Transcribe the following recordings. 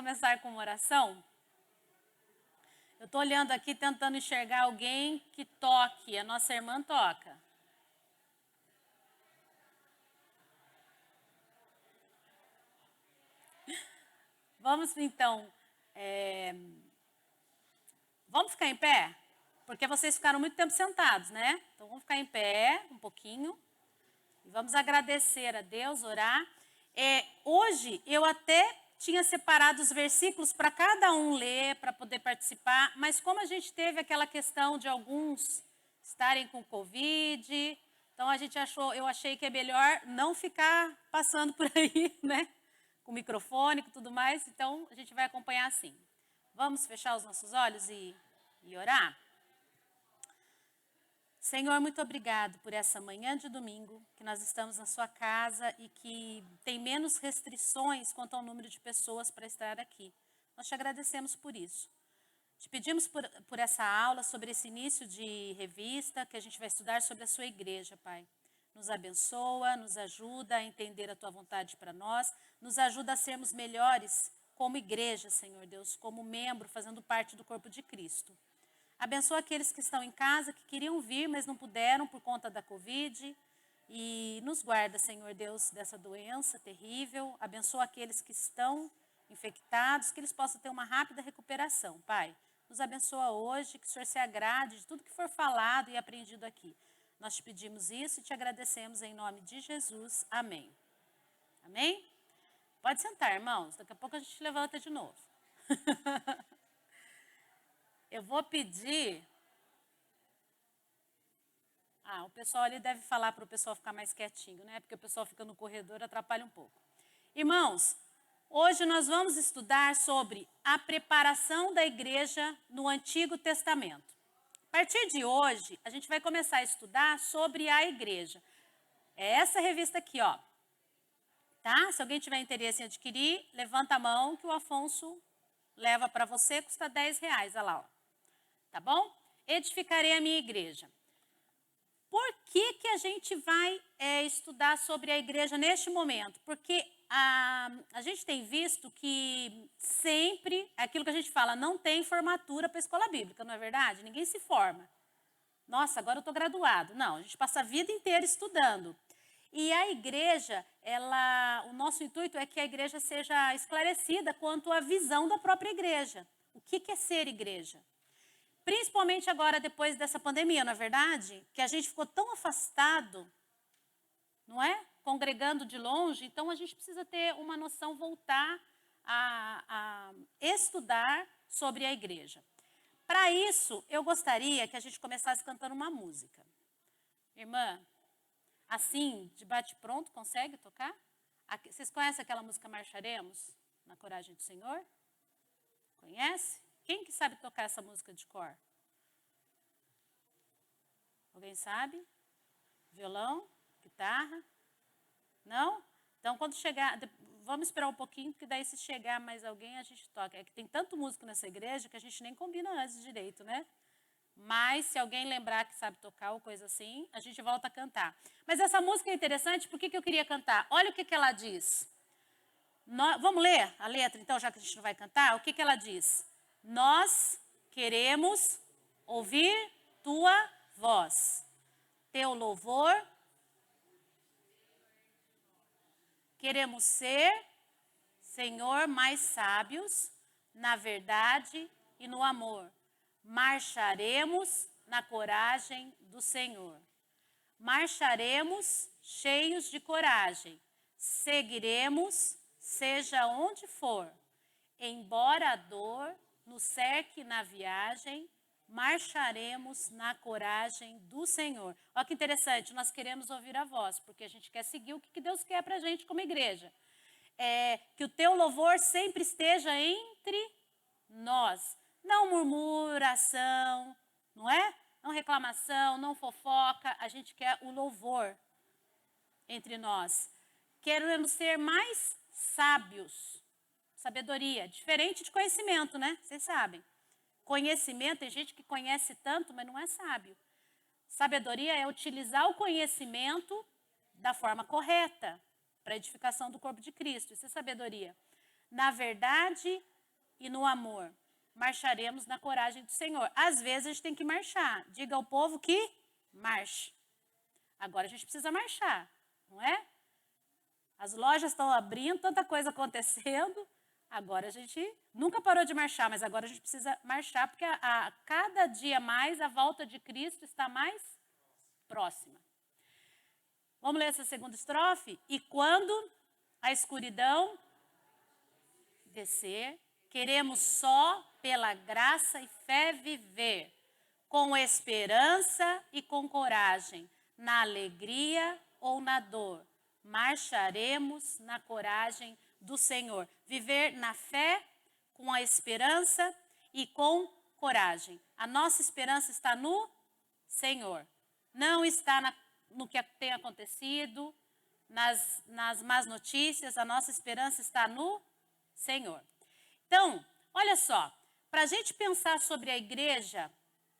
começar com uma oração? Eu estou olhando aqui, tentando enxergar alguém que toque. A nossa irmã toca. Vamos então, vamos ficar em pé? Porque vocês ficaram muito tempo sentados, né? Então vamos ficar em pé um pouquinho. E vamos agradecer a Deus, orar. Hoje eu até tinha separado os versículos para cada um ler, para poder participar, mas como a gente teve aquela questão de alguns estarem com Covid, então eu achei que é melhor não ficar passando por aí, né? Com microfone e tudo mais, então a gente vai acompanhar assim. Vamos fechar os nossos olhos e orar? Senhor, muito obrigado por essa manhã de domingo, que nós estamos na sua casa e que tem menos restrições quanto ao número de pessoas para estar aqui. Nós te agradecemos por isso. Te pedimos por essa aula, sobre esse início de revista, que a gente vai estudar sobre a sua igreja, Pai. Nos abençoa, nos ajuda a entender a tua vontade para nós, nos ajuda a sermos melhores como igreja, Senhor Deus, como membro, fazendo parte do corpo de Cristo. Abençoa aqueles que estão em casa, que queriam vir, mas não puderam por conta da Covid. E nos guarda, Senhor Deus, dessa doença terrível. Abençoa aqueles que estão infectados, que eles possam ter uma rápida recuperação. Pai, nos abençoa hoje, que o Senhor se agrade de tudo que for falado e aprendido aqui. Nós te pedimos isso e te agradecemos em nome de Jesus. Amém. Amém? Pode sentar, irmãos. Daqui a pouco a gente levanta de novo. Eu vou pedir... o pessoal ali deve falar para o pessoal ficar mais quietinho, né? Porque o pessoal fica no corredor, atrapalha um pouco. Irmãos, hoje nós vamos estudar sobre a preparação da igreja no Antigo Testamento. A partir de hoje, a gente vai começar a estudar sobre a igreja. É essa revista aqui, ó. Tá? Se alguém tiver interesse em adquirir, levanta a mão que o Afonso leva para você, custa R$10, olha lá, ó. Tá bom? Edificarei a minha igreja. Por que a gente vai estudar sobre a igreja neste momento? Porque a gente tem visto que sempre, aquilo que a gente fala, não tem formatura para a escola bíblica, não é verdade? Ninguém se forma. Nossa, agora eu estou graduado. Não, a gente passa a vida inteira estudando. E a igreja, o nosso intuito é que a igreja seja esclarecida quanto à visão da própria igreja. O que é ser igreja? Principalmente agora, depois dessa pandemia, não é verdade? Que a gente ficou tão afastado, não é? Congregando de longe. Então, a gente precisa ter uma noção, voltar a estudar sobre a igreja. Para isso, eu gostaria que a gente começasse cantando uma música. Irmã, assim, de bate-pronto, consegue tocar? Vocês conhecem aquela música Marcharemos? Na Coragem do Senhor? Conhece? Quem que sabe tocar essa música de cor? Alguém sabe? Violão? Guitarra? Não? Então, quando chegar... Vamos esperar um pouquinho, porque daí se chegar mais alguém, a gente toca. É que tem tanto músico nessa igreja que a gente nem combina antes direito, né? Mas se alguém lembrar que sabe tocar ou coisa assim, a gente volta a cantar. Mas essa música é interessante, por que eu queria cantar? Olha o que ela diz. Vamos ler a letra, então, já que a gente não vai cantar? O que ela diz? Nós queremos ouvir tua voz, teu louvor. Queremos ser, Senhor, mais sábios na verdade e no amor. Marcharemos na coragem do Senhor. Marcharemos cheios de coragem. Seguiremos, seja onde for. Embora a dor nos cerque na viagem, marcharemos na coragem do Senhor. Olha que interessante, nós queremos ouvir a voz, porque a gente quer seguir o que Deus quer para a gente como igreja. Que o teu louvor sempre esteja entre nós. Não murmuração, não é? Não reclamação, não fofoca. A gente quer o louvor entre nós. Queremos ser mais sábios. Sabedoria, diferente de conhecimento, né? Vocês sabem. Conhecimento, tem gente que conhece tanto, mas não é sábio. Sabedoria é utilizar o conhecimento da forma correta para a edificação do corpo de Cristo. Isso é sabedoria. na verdade e no amor. Marcharemos na coragem do Senhor. Às vezes a gente tem que marchar. Diga ao povo que marche. Agora a gente precisa marchar, não é? As lojas estão abrindo, tanta coisa acontecendo. Agora a gente nunca parou de marchar, mas agora a gente precisa marchar, porque a cada dia mais a volta de Cristo está mais próxima. Vamos ler essa segunda estrofe? E quando a escuridão descer, queremos só pela graça e fé viver, com esperança e com coragem, na alegria ou na dor. Marcharemos na coragem do Senhor. Viver na fé, com a esperança e com coragem. A nossa esperança está no Senhor. Não está no que tem acontecido, nas más notícias. A nossa esperança está no Senhor. Então, olha só, para a gente pensar sobre a igreja,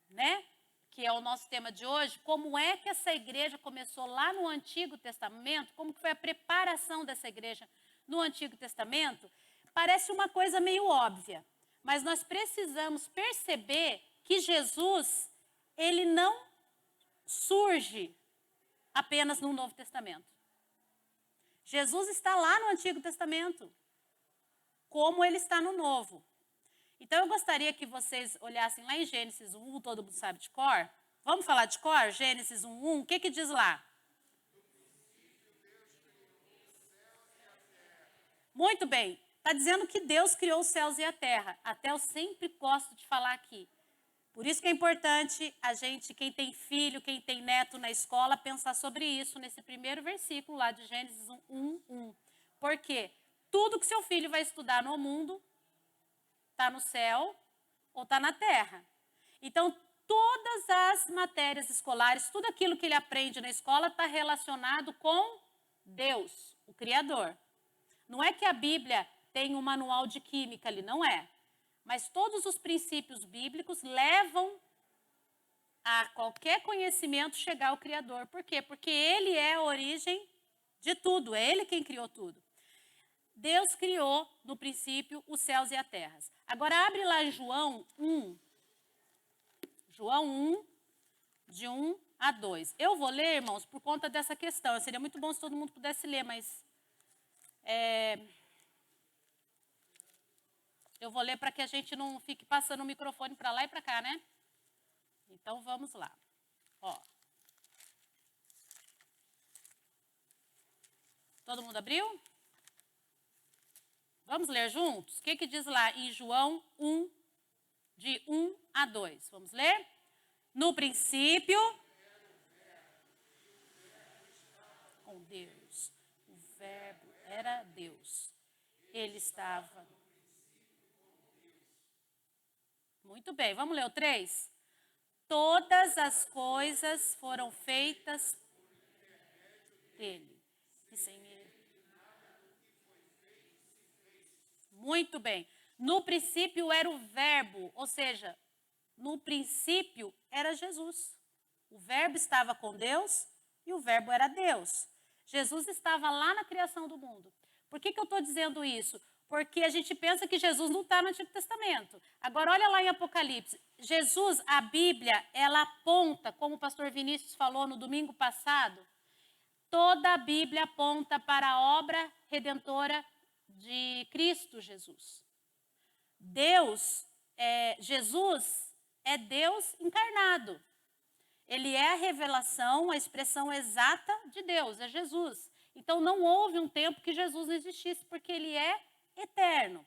né, que é o nosso tema de hoje, como é que essa igreja começou lá no Antigo Testamento, como que foi a preparação dessa igreja no Antigo Testamento, parece uma coisa meio óbvia, mas nós precisamos perceber que Jesus, ele não surge apenas no Novo Testamento. Jesus está lá no Antigo Testamento, como ele está no Novo. Então, eu gostaria que vocês olhassem lá em Gênesis 1, todo mundo sabe de cor. Vamos falar de cor? Gênesis 1, o que diz lá? Muito bem. Está dizendo que Deus criou os céus e a terra. Até eu sempre gosto de falar aqui. Por isso que é importante a gente, quem tem filho, quem tem neto na escola, pensar sobre isso nesse primeiro versículo lá de Gênesis 1. Por quê? Tudo que seu filho vai estudar no mundo está no céu ou está na terra. Então, todas as matérias escolares, tudo aquilo que ele aprende na escola está relacionado com Deus, o Criador. Não é que a Bíblia tem um manual de química ali, não é. Mas todos os princípios bíblicos levam a qualquer conhecimento chegar ao Criador. Por quê? Porque ele é a origem de tudo, é ele quem criou tudo. Deus criou, no princípio, os céus e a terra. Agora, abre lá em João 1. João 1, de 1 a 2. Eu vou ler, irmãos, por conta dessa questão. Seria muito bom se todo mundo pudesse ler, mas... eu vou ler para que a gente não fique passando o microfone para lá e para cá, né? Então, vamos lá. Ó. Todo mundo abriu? Vamos ler juntos? O que diz lá em João 1, de 1 a 2? Vamos ler? No princípio, com Deus. O verbo era Deus. Ele estava... Muito bem, vamos ler o 3? Todas as coisas foram feitas dele. E sem ele. Muito bem. No princípio era o verbo, ou seja, no princípio era Jesus. O verbo estava com Deus e o verbo era Deus. Jesus estava lá na criação do mundo. Por que eu estou dizendo isso? Porque a gente pensa que Jesus não está no Antigo Testamento. Agora, olha lá em Apocalipse. Jesus, a Bíblia, ela aponta, como o pastor Vinícius falou no domingo passado, toda a Bíblia aponta para a obra redentora de Cristo Jesus. Jesus é Deus encarnado. Ele é a revelação, a expressão exata de Deus, é Jesus. Então, não houve um tempo que Jesus não existisse, porque ele é eterno.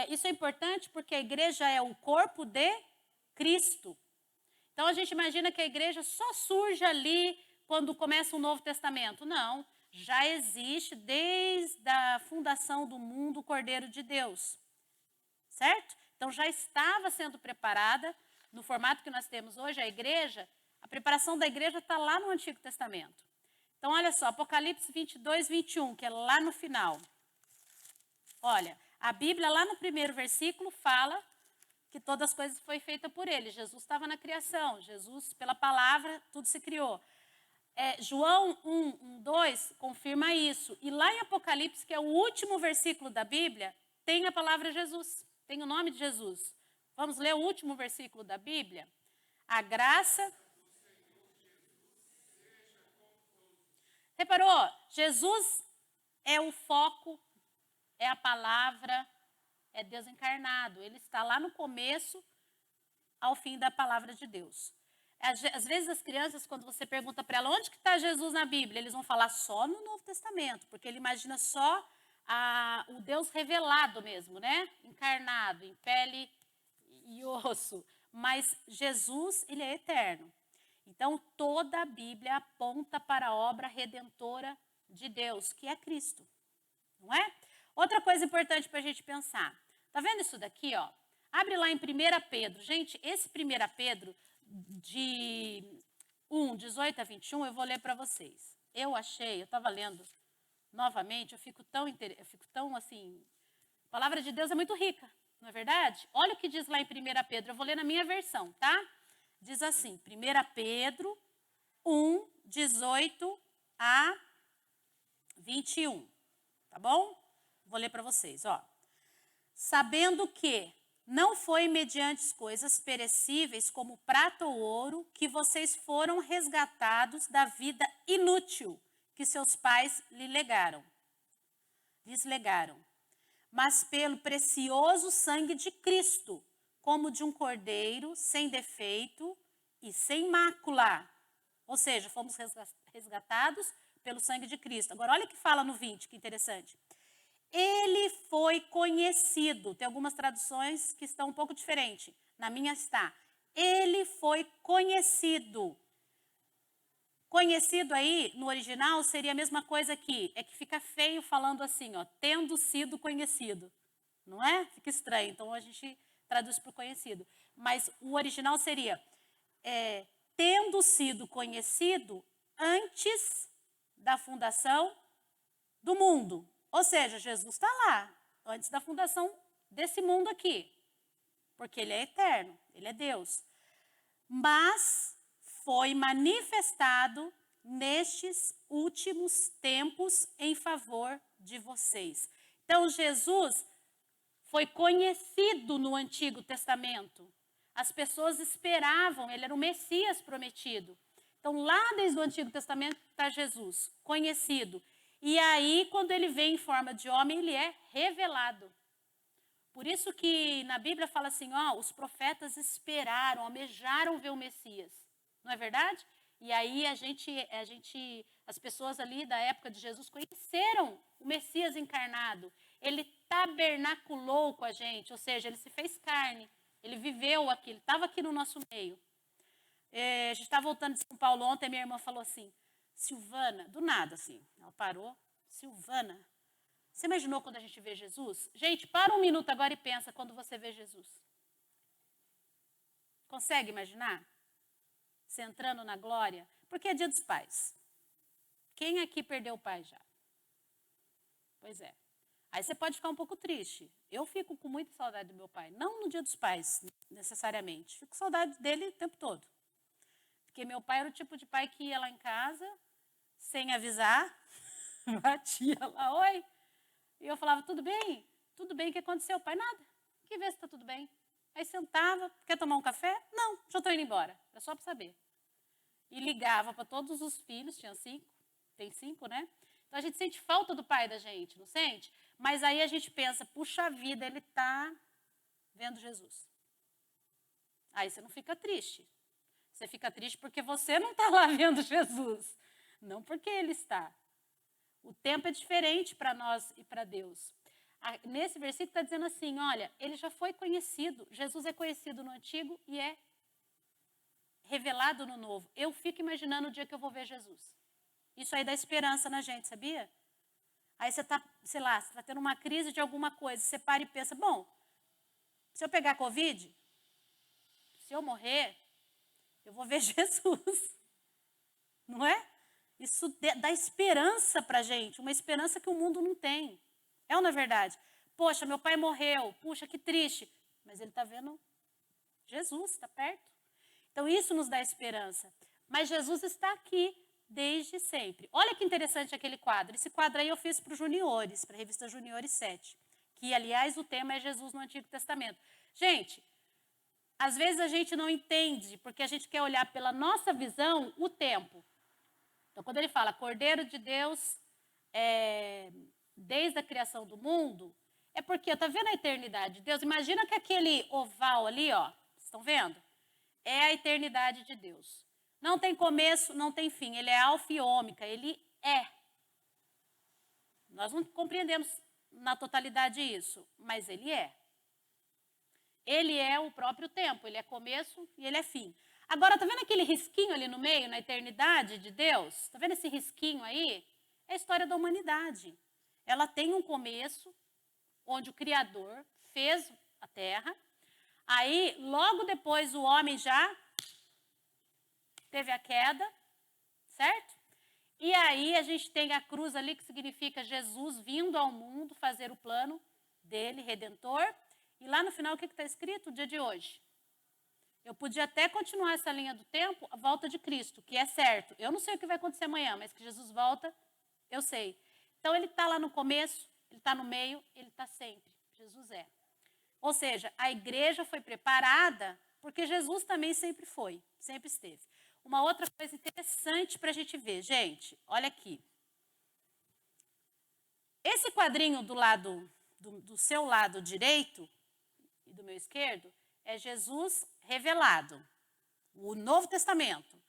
Isso é importante porque a igreja é o corpo de Cristo. Então, a gente imagina que a igreja só surge ali quando começa o Novo Testamento. Não, já existe desde a fundação do mundo o Cordeiro de Deus. Certo? Então, já estava sendo preparada, no formato que nós temos hoje, a igreja, a preparação da igreja está lá no Antigo Testamento. Então, olha só, Apocalipse 22, 21, que é lá no final. Olha, a Bíblia, lá no primeiro versículo, fala que todas as coisas foram feitas por ele. Jesus estava na criação. Jesus, pela palavra, tudo se criou. João 1:2 confirma isso. E lá em Apocalipse, que é o último versículo da Bíblia, tem a palavra Jesus, tem o nome de Jesus. Vamos ler o último versículo da Bíblia? A graça... Reparou? Jesus é o foco, é a palavra, é Deus encarnado. Ele está lá no começo ao fim da palavra de Deus. Às vezes as crianças, quando você pergunta para ela onde que está Jesus na Bíblia, eles vão falar só no Novo Testamento, porque ele imagina só o Deus revelado mesmo, né? Encarnado, em pele e osso. Mas Jesus, ele é eterno. Então, toda a Bíblia aponta para a obra redentora de Deus, que é Cristo. Não é? Outra coisa importante para a gente pensar. Tá vendo isso daqui, ó? Abre lá em 1 Pedro. Gente, esse 1 Pedro, de 1:18 a 21, eu vou ler para vocês. Eu estava lendo novamente, eu fico tão assim... A palavra de Deus é muito rica, não é verdade? Olha o que diz lá em 1 Pedro, eu vou ler na minha versão, tá? Diz assim, 1 Pedro 1:18 a 21, tá bom? Vou ler para vocês, ó. Sabendo que não foi mediante coisas perecíveis como prata ou ouro que vocês foram resgatados da vida inútil que seus pais lhes legaram, mas pelo precioso sangue de Cristo, como de um cordeiro sem defeito e sem mácula. Ou seja, fomos resgatados pelo sangue de Cristo. Agora, olha o que fala no 20, que interessante. Ele foi conhecido. Tem algumas traduções que estão um pouco diferentes. Na minha está. Ele foi conhecido. Conhecido aí, no original, seria a mesma coisa aqui. É que fica feio falando assim, ó, tendo sido conhecido. Não é? Fica estranho. Então, a gente traduz para o conhecido. Mas o original seria tendo sido conhecido antes da fundação do mundo. Ou seja, Jesus está lá, antes da fundação desse mundo aqui. Porque ele é eterno, ele é Deus. Mas foi manifestado nestes últimos tempos em favor de vocês. Então, Jesus foi conhecido no Antigo Testamento. As pessoas esperavam, ele era o Messias prometido. Então, lá desde o Antigo Testamento está Jesus, conhecido. E aí, quando ele vem em forma de homem, ele é revelado. Por isso que na Bíblia fala assim, ó, os profetas esperaram, almejaram ver o Messias. Não é verdade? E aí as pessoas ali da época de Jesus conheceram o Messias encarnado. Ele tabernaculou com a gente, ou seja, ele se fez carne. Ele viveu aqui, ele estava aqui no nosso meio. A gente estava voltando de São Paulo ontem, minha irmã falou assim, Silvana, do nada assim, ela parou, Silvana, você imaginou quando a gente vê Jesus? Gente, para um minuto agora e pensa quando você vê Jesus. Consegue imaginar? Você entrando na glória? Porque é dia dos pais. Quem aqui perdeu o pai já? Pois é. Aí você pode ficar um pouco triste. Eu fico com muita saudade do meu pai. Não no dia dos pais, necessariamente. Fico com saudade dele o tempo todo. Porque meu pai era o tipo de pai que ia lá em casa, sem avisar, batia lá, oi. E eu falava, tudo bem? Tudo bem, o que aconteceu? Pai, nada. Que vê se está tudo bem. Aí sentava, quer tomar um café? Não, já estou indo embora. É só para saber. E ligava para todos os filhos, tinha 5, tem 5, né? Então a gente sente falta do pai da gente, não sente? Mas aí a gente pensa, puxa vida, ele está vendo Jesus. Aí você não fica triste. Você fica triste porque você não está lá vendo Jesus. Não porque ele está. O tempo é diferente para nós e para Deus. Nesse versículo está dizendo assim, olha, ele já foi conhecido. Jesus é conhecido no Antigo e é revelado no Novo. Eu fico imaginando o dia que eu vou ver Jesus. Isso aí dá esperança na gente, sabia? Aí você está, sei lá, você está tendo uma crise de alguma coisa, você para e pensa, bom, se eu pegar Covid, se eu morrer, eu vou ver Jesus. Não é? Isso dá esperança para a gente, uma esperança que o mundo não tem. É ou não é verdade? Poxa, meu pai morreu, puxa, que triste. Mas ele está vendo Jesus, está perto. Então isso nos dá esperança. Mas Jesus está aqui, desde sempre. Olha que interessante aquele quadro. Esse quadro aí eu fiz para os juniores, para a revista Juniores 7, que, aliás, o tema é Jesus no Antigo Testamento. Gente, às vezes a gente não entende, porque a gente quer olhar pela nossa visão o tempo. Então, quando ele fala Cordeiro de Deus, desde a criação do mundo, é porque, está vendo a eternidade de Deus? Imagina que aquele oval ali, ó, estão vendo? É a eternidade de Deus. Não tem começo, não tem fim. Ele é alfa e ômega, ele é. Nós não compreendemos na totalidade isso, mas ele é. Ele é o próprio tempo, ele é começo e ele é fim. Agora, tá vendo aquele risquinho ali no meio, na eternidade de Deus? Tá vendo esse risquinho aí? É a história da humanidade. Ela tem um começo, onde o Criador fez a terra. Aí, logo depois, o homem já teve a queda, certo? E aí a gente tem a cruz ali, que significa Jesus vindo ao mundo fazer o plano dele, redentor. E lá no final, o que está escrito? O dia de hoje. Eu podia até continuar essa linha do tempo, a volta de Cristo, que é certo. Eu não sei o que vai acontecer amanhã, mas que Jesus volta, eu sei. Então, ele está lá no começo, ele está no meio, ele está sempre. Jesus é. Ou seja, a igreja foi preparada porque Jesus também sempre foi, sempre esteve. Uma outra coisa interessante para a gente ver, gente, olha aqui. Esse quadrinho do seu lado direito e do meu esquerdo é Jesus revelado, o Novo Testamento.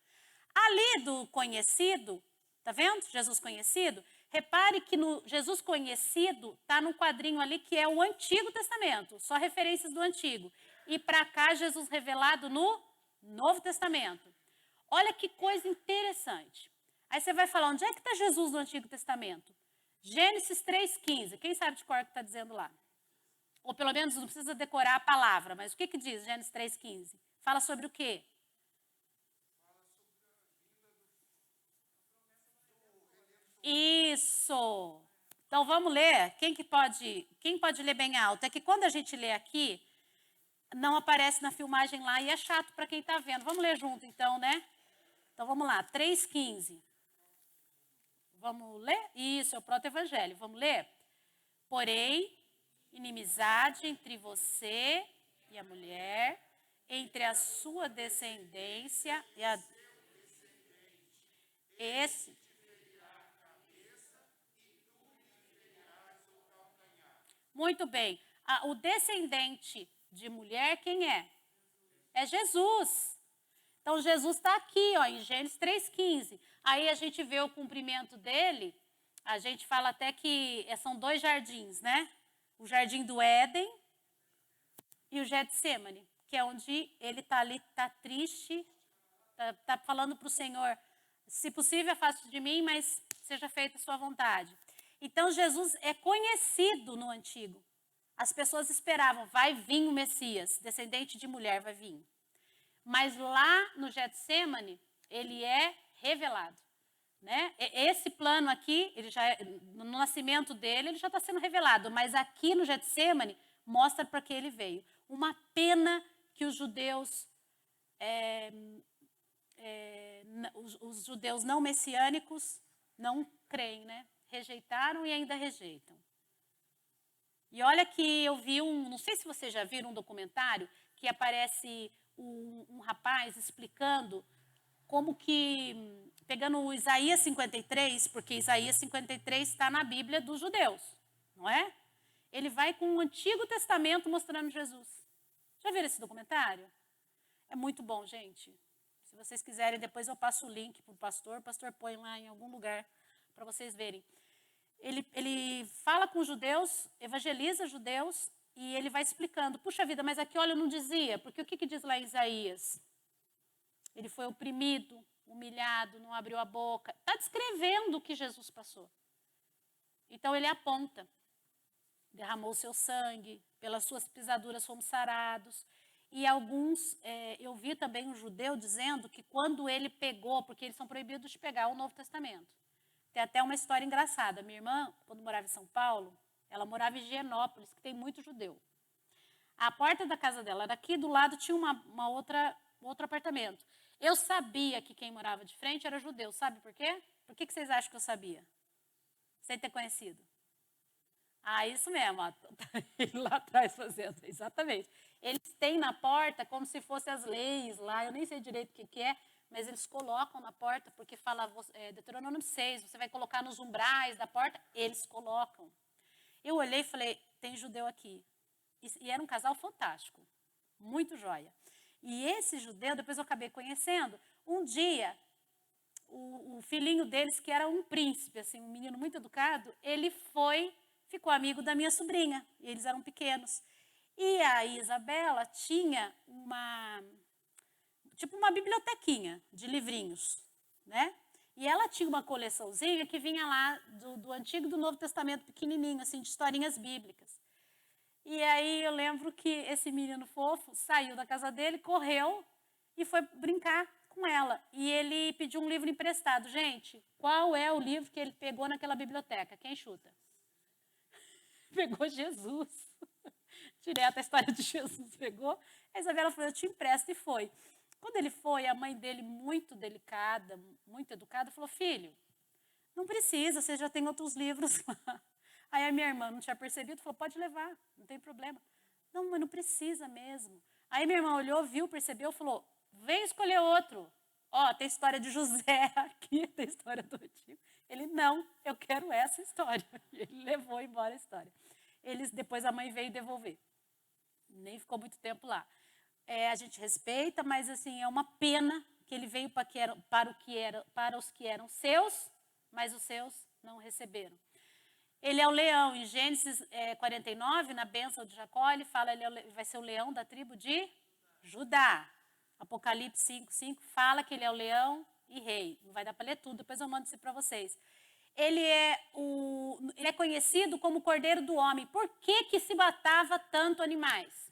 Ali do conhecido, tá vendo? Jesus conhecido. Repare que no Jesus conhecido está no quadrinho ali que é o Antigo Testamento, só referências do Antigo. E para cá, Jesus revelado no Novo Testamento. Olha que coisa interessante. Aí você vai falar, onde é que está Jesus no Antigo Testamento? Gênesis 3,15. Quem sabe de cor que está dizendo lá? Ou pelo menos não precisa decorar a palavra, mas o que diz Gênesis 3,15? Fala sobre o quê? Isso! Então vamos ler. Quem pode ler bem alto? É que quando a gente lê aqui, não aparece na filmagem lá e é chato para quem está vendo. Vamos ler junto então, né? Então vamos lá, 3,15. Vamos ler? Isso, é o proto-evangelho. Vamos ler? Porém, inimizade entre você e a mulher, entre a sua descendência e a... Esse... Muito bem. O descendente de mulher, quem é? É Jesus. Então, Jesus está aqui, ó, em Gênesis 3,15. Aí a gente vê o cumprimento dele, a gente fala até que são 2 jardins, né? O jardim do Éden e o Getsemane, que é onde ele está ali, está triste, está falando para o Senhor, se possível, afaste de mim, mas seja feita a sua vontade. Então, Jesus é conhecido no Antigo. As pessoas esperavam, vai vir o Messias, descendente de mulher vai vir. Mas lá no Getsemane, ele é revelado. Né? Esse plano aqui, ele já, no nascimento dele, ele já está sendo revelado. Mas aqui no Getsemane, mostra para que ele veio. Uma pena que os judeus, os judeus não messiânicos, não creem, né? Rejeitaram e ainda rejeitam. E olha que eu vi não sei se vocês já viram um documentário, que aparece um rapaz explicando como que, pegando o Isaías 53, porque Isaías 53 está na Bíblia dos judeus, não é? Ele vai com o Antigo Testamento mostrando Jesus. Já viram esse documentário? É muito bom, gente. Se vocês quiserem, depois eu passo o link para o pastor põe lá em algum lugar para vocês verem. Ele fala com os judeus, evangeliza judeus, e ele vai explicando. Puxa vida, mas aqui, olha, eu não dizia, porque o que diz lá em Isaías? Ele foi oprimido, humilhado, não abriu a boca. Está descrevendo o que Jesus passou. Então ele aponta. Derramou seu sangue, pelas suas pisaduras fomos sarados. E alguns, eu vi também um judeu dizendo que quando ele pegou, porque eles são proibidos de pegar o Novo Testamento. Tem até uma história engraçada. Minha irmã, quando morava em São Paulo, ela morava em Higienópolis, que tem muito judeu. A porta da casa dela era aqui, do lado tinha outro apartamento. Eu sabia que quem morava de frente era judeu. Sabe por quê? Por que vocês acham que eu sabia? Sem ter conhecido. Ah, isso mesmo. Ó, ele lá atrás fazendo. Exatamente. Eles têm na porta como se fossem as leis lá. Eu nem sei direito o que é, mas eles colocam na porta, porque fala, Deuteronômio 6, você vai colocar nos umbrais da porta. Eles colocam. Eu olhei e falei, tem judeu aqui. E era um casal fantástico. Muito joia. E esse judeu, depois eu acabei conhecendo, um dia, o filhinho deles, que era um príncipe, assim, um menino muito educado, ele ficou amigo da minha sobrinha, e eles eram pequenos. E a Isabela tinha tipo uma bibliotequinha de livrinhos, né? E ela tinha uma coleçãozinha que vinha lá do Antigo e do Novo Testamento, pequenininho, assim, de historinhas bíblicas. E aí eu lembro que esse menino fofo saiu da casa dele, correu e foi brincar com ela. E ele pediu um livro emprestado. Gente, qual é o livro que ele pegou naquela biblioteca? Quem chuta? Pegou Jesus. Direto a história de Jesus pegou. A Isabela falou, eu te empresto, e foi. Quando ele foi, a mãe dele, muito delicada, muito educada, falou, filho, não precisa, você já tem outros livros lá. Aí a minha irmã não tinha percebido, falou, pode levar, não tem problema. Não, mas não precisa mesmo. Aí minha irmã olhou, viu, percebeu, falou, vem escolher outro. Ó, tem história de José aqui, tem história do Antigo. Ele, não, eu quero essa história. E ele levou embora a história. Depois a mãe veio devolver. Nem ficou muito tempo lá. A gente respeita, mas assim, é uma pena que ele veio para os que eram seus, mas os seus não receberam. Ele é o leão. Em Gênesis 49, na bênção de Jacó, ele fala que ele vai ser o leão da tribo de Judá. Apocalipse 5:5 fala que ele é o leão e rei. Não vai dar para ler tudo, depois eu mando isso para vocês. Ele é conhecido como o Cordeiro do Homem. Por que se matava tanto animais?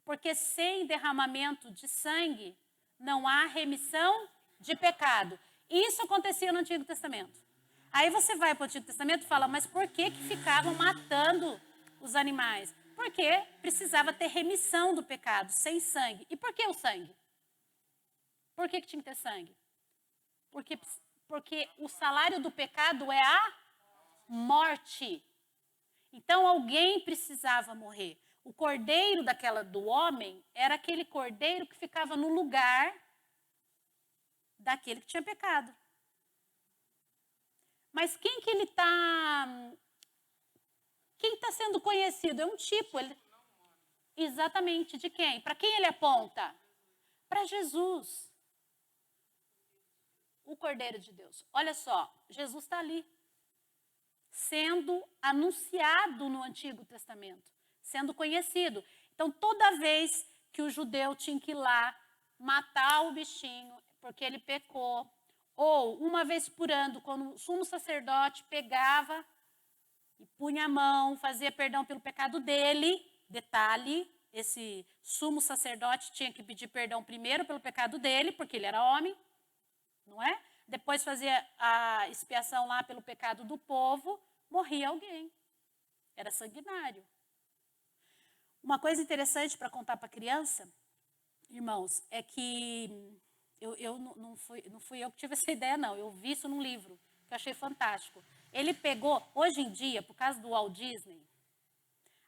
Porque sem derramamento de sangue não há remissão de pecado. Isso acontecia no Antigo Testamento. Aí você vai para o Antigo Testamento e fala, mas por que ficavam matando os animais? Porque precisava ter remissão do pecado, sem sangue. E por que o sangue? Por que tinha que ter sangue? Porque o salário do pecado é a morte. Então alguém precisava morrer. O cordeiro do homem era aquele cordeiro que ficava no lugar daquele que tinha pecado. Mas quem está sendo conhecido? É um tipo. Exatamente, de quem? Para quem ele aponta? Para Jesus. O Cordeiro de Deus. Olha só, Jesus está ali, sendo anunciado no Antigo Testamento, sendo conhecido. Então, toda vez que o judeu tinha que ir lá matar o bichinho, porque ele pecou, ou uma vez por ano, quando o sumo sacerdote pegava e punha a mão, fazia perdão pelo pecado dele, detalhe, esse sumo sacerdote tinha que pedir perdão primeiro pelo pecado dele, porque ele era homem, não é? Depois fazia a expiação lá pelo pecado do povo, morria alguém. Era sanguinário. Uma coisa interessante para contar para a criança, irmãos, é que não fui eu que tive essa ideia, não. Eu vi isso num livro, que eu achei fantástico. Ele pegou, hoje em dia, por causa do Walt Disney,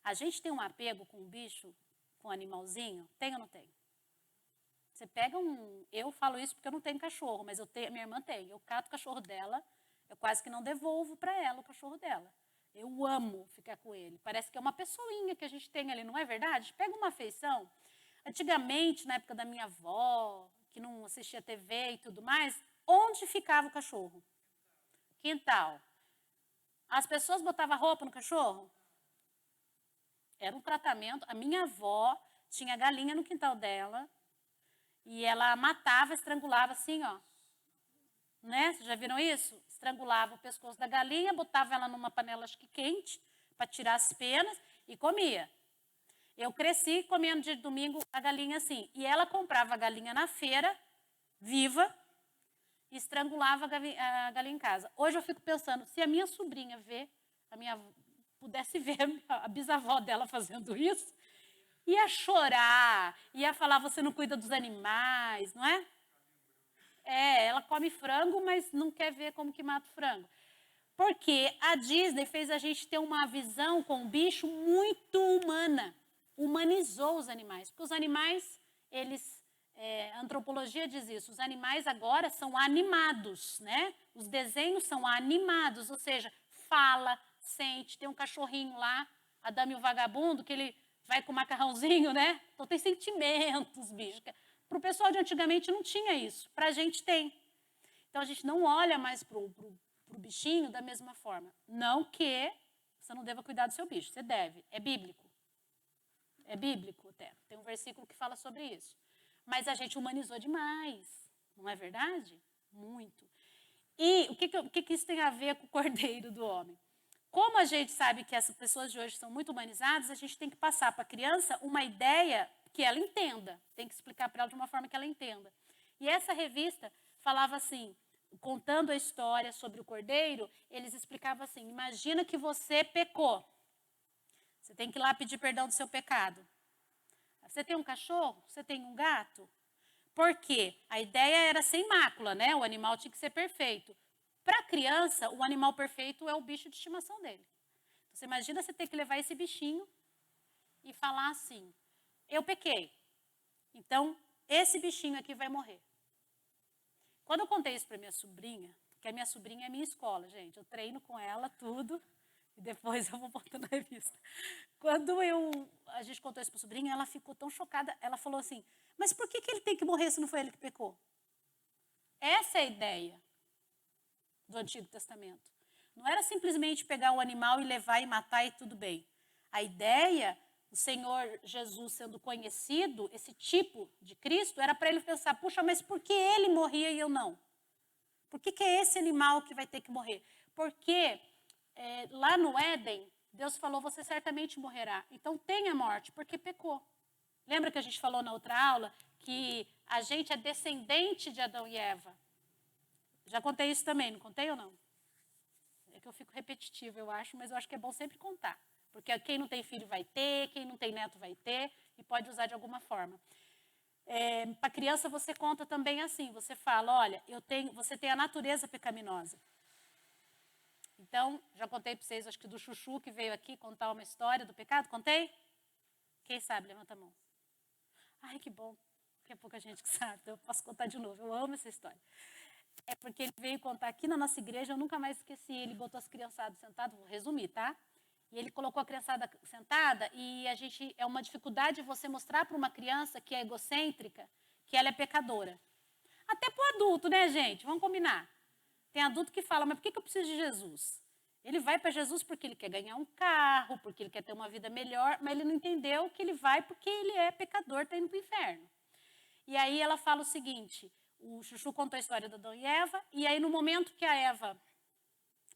a gente tem um apego com o bicho, com o animalzinho? Tem ou não tem? Você pega eu falo isso porque eu não tenho cachorro, mas minha irmã tem. Eu cato o cachorro dela, eu quase que não devolvo para ela o cachorro dela. Eu amo ficar com ele. Parece que é uma pessoinha que a gente tem ali, não é verdade? Pega uma afeição. Antigamente, na época da minha avó, que não assistia TV e tudo mais, onde ficava o cachorro? Quintal. As pessoas botavam roupa no cachorro? Era um tratamento. A minha avó tinha galinha no quintal dela e ela matava, estrangulava assim, ó. Né? Vocês já viram isso? Estrangulava o pescoço da galinha, botava ela numa panela, acho que quente, para tirar as penas e comia. Eu cresci comendo de domingo a galinha assim. E ela comprava a galinha na feira, viva, e estrangulava a galinha em casa. Hoje eu fico pensando, se a minha sobrinha pudesse ver a bisavó dela fazendo isso, ia chorar, ia falar, você não cuida dos animais, não é? Ela come frango, mas não quer ver como que mata o frango. Porque a Disney fez a gente ter uma visão com o bicho muito humana. Humanizou os animais. Porque os animais, a antropologia diz isso, os animais agora são animados, né? Os desenhos são animados, ou seja, fala, sente. Tem um cachorrinho lá, a Dama e o Vagabundo, que ele vai com o macarrãozinho, né? Então tem sentimentos, bicho. Para o pessoal de antigamente não tinha isso, para a gente tem. Então a gente não olha mais para o bichinho da mesma forma. Não que você não deva cuidar do seu bicho, você deve, é bíblico. É bíblico até, tem um versículo que fala sobre isso. Mas a gente humanizou demais, não é verdade? Muito. E o que isso tem a ver com o cordeiro do homem? Como a gente sabe que essas pessoas de hoje são muito humanizadas, a gente tem que passar para a criança uma ideia que ela entenda. Tem que explicar para ela de uma forma que ela entenda. E essa revista falava assim, contando a história sobre o cordeiro, eles explicavam assim, imagina que você pecou. Você tem que ir lá pedir perdão do seu pecado. Você tem um cachorro? Você tem um gato? Por quê? A ideia era sem mácula, né? O animal tinha que ser perfeito. Para a criança, o animal perfeito é o bicho de estimação dele. Então, você imagina você ter que levar esse bichinho e falar assim, eu pequei, então esse bichinho aqui vai morrer. Quando eu contei isso para minha sobrinha, porque a minha sobrinha é minha escola, gente, eu treino com ela tudo e depois eu vou botando na revista. Quando a gente contou isso para a sobrinha, ela ficou tão chocada, ela falou assim, mas por que ele tem que morrer se não foi ele que pecou? Essa é a ideia do Antigo Testamento. Não era simplesmente pegar um animal e levar e matar e tudo bem. A ideia, o Senhor Jesus sendo conhecido, esse tipo de Cristo, era para ele pensar, puxa, mas por que ele morria e eu não? Por que é esse animal que vai ter que morrer? Porque lá no Éden, Deus falou, você certamente morrerá. Então tenha morte, porque pecou. Lembra que a gente falou na outra aula que a gente é descendente de Adão e Eva? Já contei isso também, não contei ou não? É que eu fico repetitiva, eu acho, mas eu acho que é bom sempre contar. Porque quem não tem filho vai ter, quem não tem neto vai ter, e pode usar de alguma forma. Para criança você conta também assim, você fala, olha, você tem a natureza pecaminosa. Então, já contei para vocês, acho que do Chuchu que veio aqui contar uma história do pecado, contei? Quem sabe, levanta a mão. Ai, que bom, porque é pouca gente que sabe, então eu posso contar de novo, eu amo essa história. É porque ele veio contar aqui na nossa igreja, eu nunca mais esqueci, ele botou as criançadas sentadas, vou resumir, tá? E ele colocou a criançada sentada e é uma dificuldade você mostrar para uma criança que é egocêntrica, que ela é pecadora. Até para o adulto, né, gente? Vamos combinar. Tem adulto que fala, mas por que eu preciso de Jesus? Ele vai para Jesus porque ele quer ganhar um carro, porque ele quer ter uma vida melhor, mas ele não entendeu que ele vai porque ele é pecador, está indo para o inferno. E aí ela fala o seguinte, o Chuchu contou a história da Adão e Eva, e aí no momento que a Eva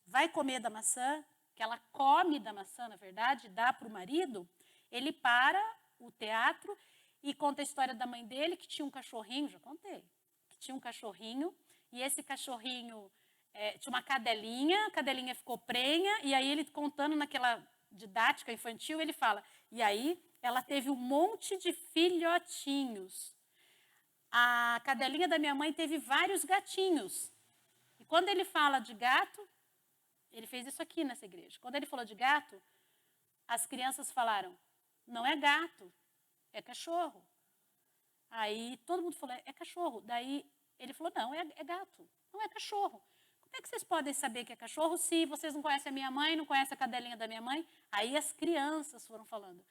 vai comer da maçã, que ela come da maçã, na verdade, dá para o marido, ele para o teatro e conta a história da mãe dele, que tinha um cachorrinho, já contei, que tinha um cachorrinho, e esse cachorrinho tinha uma cadelinha, a cadelinha ficou prenha, e aí ele contando naquela didática infantil, ele fala, e aí ela teve um monte de filhotinhos. A cadelinha da minha mãe teve vários gatinhos. E quando ele fala de gato, ele fez isso aqui nessa igreja. Quando ele falou de gato, as crianças falaram, não é gato, é cachorro. Aí todo mundo falou, é cachorro. Daí ele falou, não, é gato, não é cachorro. Como é que vocês podem saber que é cachorro se vocês não conhecem a minha mãe, não conhecem a cadelinha da minha mãe? Aí as crianças foram falando,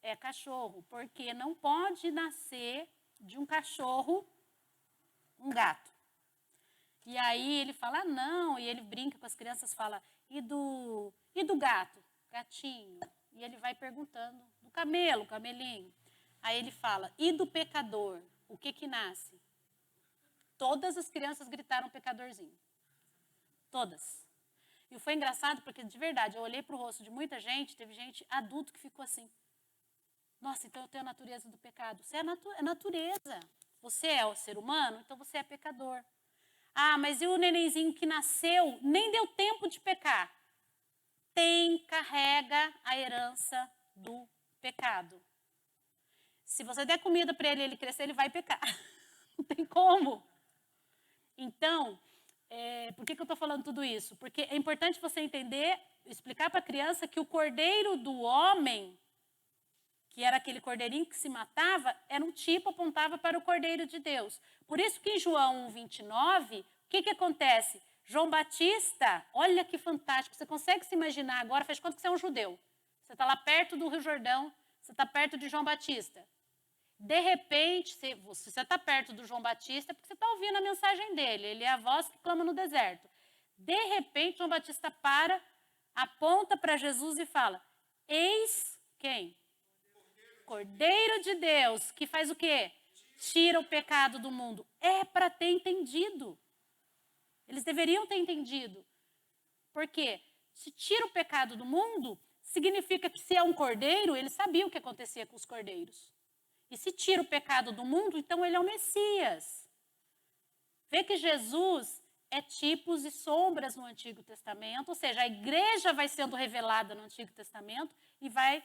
é cachorro, porque não pode nascer de um cachorro um gato. E aí ele fala, não, e ele brinca com as crianças, fala, e do gato? Gatinho. E ele vai perguntando, do camelo, camelinho. Aí ele fala, e do pecador? O que nasce? Todas as crianças gritaram pecadorzinho. Todas. E foi engraçado porque, de verdade, eu olhei para o rosto de muita gente, teve gente adulto que ficou assim. Nossa, então eu tenho a natureza do pecado. Você é natureza. Você é o ser humano, então você é pecador. Ah, mas e o nenenzinho que nasceu, nem deu tempo de pecar? Carrega a herança do pecado. Se você der comida para ele e ele crescer, ele vai pecar. Não tem como. Então, por que eu estou falando tudo isso? Porque é importante você entender, explicar para a criança que o cordeiro do homem, que era aquele cordeirinho que se matava, era um tipo, apontava para o cordeiro de Deus. Por isso que em João 1:29, o que acontece? João Batista, olha que fantástico, você consegue se imaginar agora, faz conta que você é um judeu. Você está lá perto do Rio Jordão, você está perto de João Batista. De repente, se você está perto do João Batista, é porque você está ouvindo a mensagem dele. Ele é a voz que clama no deserto. De repente, João Batista para, aponta para Jesus e fala: eis quem? Cordeiro de Deus, que faz o quê? Tira o pecado do mundo. É para ter entendido. Eles deveriam ter entendido. Por quê? Se tira o pecado do mundo, significa que se é um cordeiro, ele sabia o que acontecia com os cordeiros. E se tira o pecado do mundo, então ele é o Messias. Vê que Jesus é tipos e sombras no Antigo Testamento, ou seja, a igreja vai sendo revelada no Antigo Testamento e vai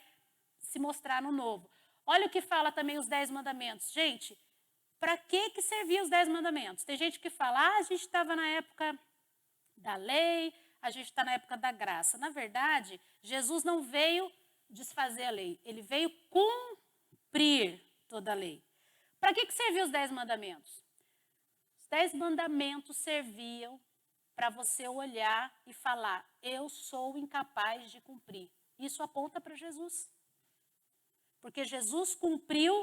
se mostrar no Novo. Olha o que fala também os 10 mandamentos. Gente, para que serviam os 10 mandamentos? Tem gente que fala, a gente estava na época da lei, a gente está na época da graça. Na verdade, Jesus não veio desfazer a lei, ele veio cumprir toda a lei. Para que serviam os 10 mandamentos? Os 10 mandamentos serviam para você olhar e falar, eu sou incapaz de cumprir. Isso aponta para Jesus. Porque Jesus cumpriu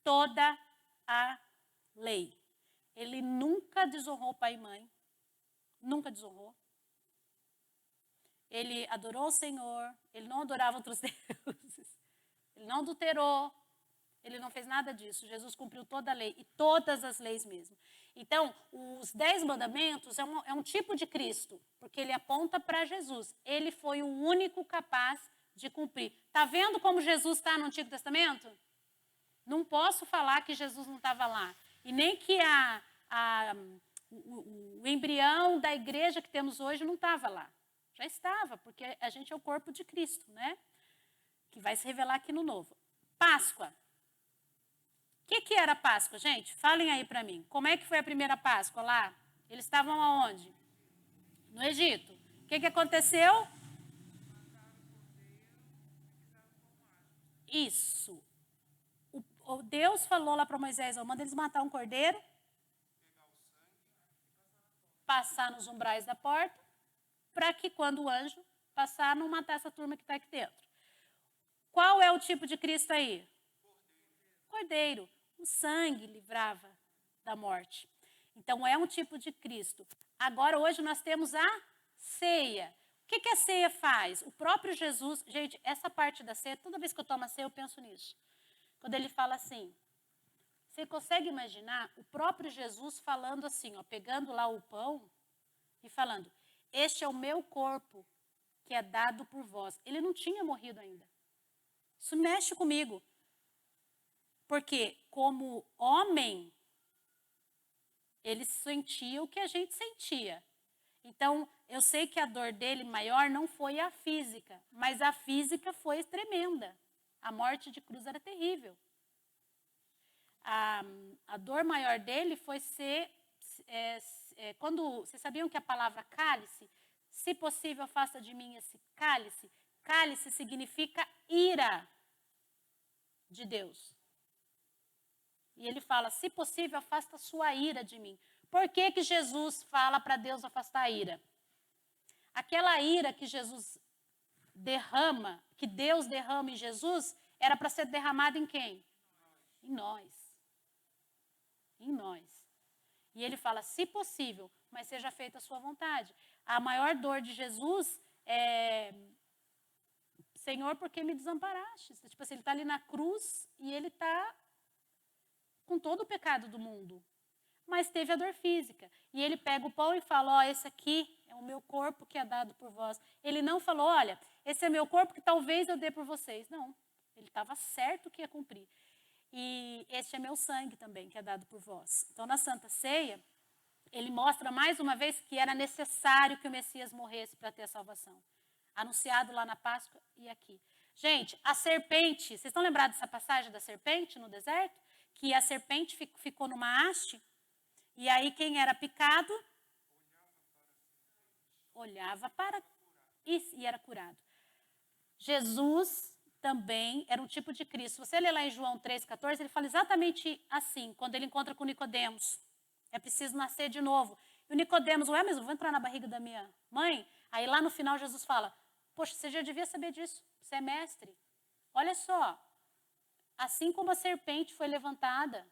toda a lei. Ele nunca desonrou pai e mãe. Nunca desonrou. Ele adorou o Senhor. Ele não adorava outros deuses. Ele não adulterou. Ele não fez nada disso. Jesus cumpriu toda a lei. E todas as leis mesmo. Então, os 10 mandamentos é um tipo de Cristo. Porque ele aponta para Jesus. Ele foi o único capaz de cumprir. Está vendo como Jesus está no Antigo Testamento? Não posso falar que Jesus não estava lá. E nem que o embrião da igreja que temos hoje não estava lá. Já estava, porque a gente é o corpo de Cristo, né? Que vai se revelar aqui no Novo. Páscoa. O que era Páscoa, gente? Falem aí para mim. Como é que foi a primeira Páscoa lá? Eles estavam aonde? No Egito. O que aconteceu? Isso. O Deus falou lá para Moisés, manda eles matar um cordeiro, passar nos umbrais da porta, para que quando o anjo passar, não matar essa turma que está aqui dentro. Qual é o tipo de Cristo aí? Cordeiro. O sangue livrava da morte. Então, é um tipo de Cristo. Agora, hoje, nós temos a ceia. O que a ceia faz? O próprio Jesus... Gente, essa parte da ceia, toda vez que eu tomo a ceia, eu penso nisso. Quando ele fala assim, você consegue imaginar o próprio Jesus falando assim, pegando lá o pão e falando, este é o meu corpo que é dado por vós. Ele não tinha morrido ainda. Isso mexe comigo. Porque como homem, ele sentia o que a gente sentia. Então, eu sei que a dor dele maior não foi a física, mas a física foi tremenda. A morte de cruz era terrível. A dor maior dele foi ser... quando vocês sabiam que a palavra cálice, se possível, afasta de mim esse cálice. Cálice significa ira de Deus. E ele fala, se possível, afasta a sua ira de mim. Por que Jesus fala para Deus afastar a ira? Aquela ira que Jesus derrama, que Deus derrama em Jesus, era para ser derramada em quem? Em nós. Em nós. E ele fala, se possível, mas seja feita a sua vontade. A maior dor de Jesus é, Senhor, por que me desamparaste? Tipo assim, ele está ali na cruz e ele está com todo o pecado do mundo. Mas teve a dor física. E ele pega o pão e fala, esse aqui é o meu corpo que é dado por vós. Ele não falou, olha, esse é meu corpo que talvez eu dê por vocês. Não, ele estava certo que ia cumprir. E este é meu sangue também, que é dado por vós. Então, na Santa Ceia, ele mostra mais uma vez que era necessário que o Messias morresse para ter a salvação. Anunciado lá na Páscoa e aqui. Gente, a serpente, vocês estão lembrados dessa passagem da serpente no deserto? Que a serpente ficou numa haste E aí quem era picado, olhava para e era curado. Jesus também era um tipo de Cristo. Se você ler lá em João 3,14, ele fala exatamente assim, quando ele encontra com Nicodemos. É preciso nascer de novo. E o Nicodemos, ué, mas eu vou entrar na barriga da minha mãe? Aí lá no final Jesus fala, poxa, você já devia saber disso, você é mestre. Olha só, assim como a serpente foi levantada.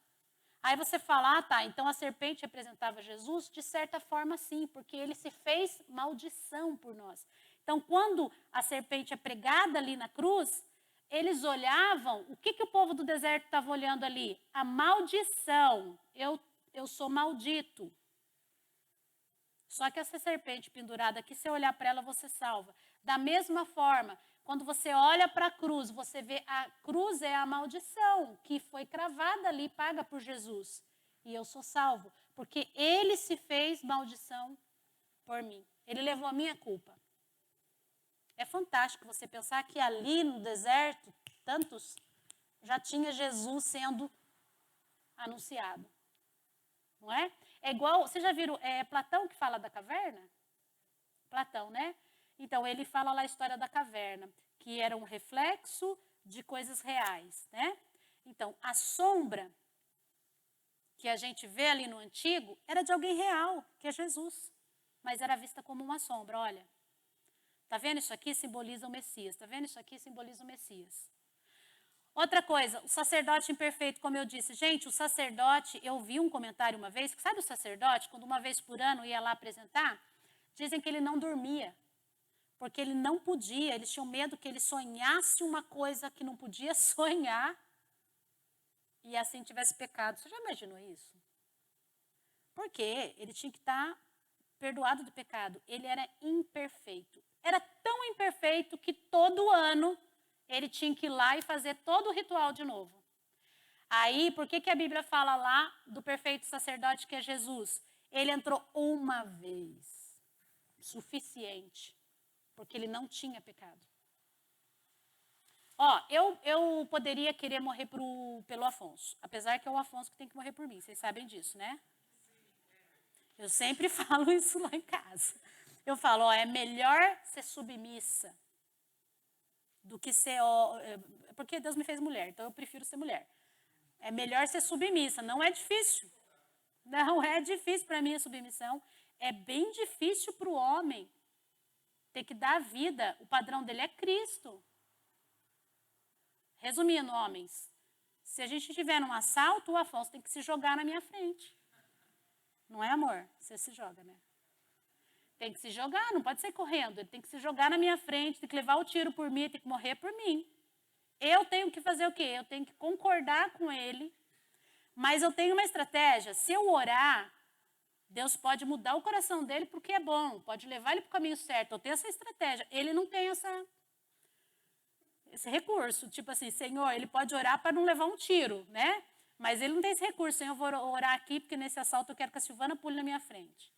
Aí você fala, ah, tá, então a serpente representava Jesus? De certa forma, sim, porque ele se fez maldição por nós. Então, quando a serpente é pregada ali na cruz, eles olhavam, o que o povo do deserto estava olhando ali? A maldição. Eu sou maldito. Só que essa serpente pendurada aqui, se você olhar para ela, você salva. Da mesma forma, quando você olha para a cruz, você vê a cruz é a maldição que foi cravada ali, paga por Jesus. E eu sou salvo, porque ele se fez maldição por mim. Ele levou a minha culpa. É fantástico você pensar que ali no deserto, tantos, já tinha Jesus sendo anunciado. Não é? É igual, vocês já viram Platão que fala da caverna? Platão, né? Então, ele fala lá a história da caverna, que era um reflexo de coisas reais, né? Então, a sombra que a gente vê ali no antigo era de alguém real, que é Jesus. Mas era vista como uma sombra, olha. Tá vendo isso aqui? Simboliza o Messias. Tá vendo isso aqui? Simboliza o Messias. Outra coisa, o sacerdote imperfeito, como eu disse. Gente, o sacerdote, eu vi um comentário uma vez, que sabe o sacerdote, quando uma vez por ano ia lá apresentar, dizem que ele não dormia, porque ele não podia, eles tinham medo que ele sonhasse uma coisa que não podia sonhar e assim tivesse pecado. Você já imaginou isso? Porque ele tinha que estar perdoado do pecado. Ele era imperfeito. Era tão imperfeito que todo ano ele tinha que ir lá e fazer todo o ritual de novo. Aí, por que a Bíblia fala lá do perfeito sacerdote que é Jesus? Ele entrou uma vez, suficiente, porque ele não tinha pecado. Ó, eu poderia querer morrer pelo Afonso, apesar que é o Afonso que tem que morrer por mim, vocês sabem disso, né? Eu sempre falo isso lá em casa. Eu falo, ó, é melhor ser submissa do que ser... porque Deus me fez mulher, então eu prefiro ser mulher. É melhor ser submissa, não é difícil. Não é difícil para mim a submissão. É bem difícil para o homem ter que dar a vida. O padrão dele é Cristo. Resumindo, homens, se a gente estiver num assalto, o Afonso tem que se jogar na minha frente. Não é, amor? Você se joga, né? Tem que se jogar, não pode sair correndo. Ele tem que se jogar na minha frente, tem que levar o tiro por mim, tem que morrer por mim. Eu tenho que fazer o quê? Eu tenho que concordar com ele, mas eu tenho uma estratégia. Se eu orar, Deus pode mudar o coração dele porque é bom, pode levar ele para o caminho certo. Eu tenho essa estratégia. Ele não tem esse recurso. Tipo assim, Senhor, ele pode orar para não levar um tiro, né? Mas ele não tem esse recurso. Senhor, eu vou orar aqui porque nesse assalto eu quero que a Silvana pule na minha frente.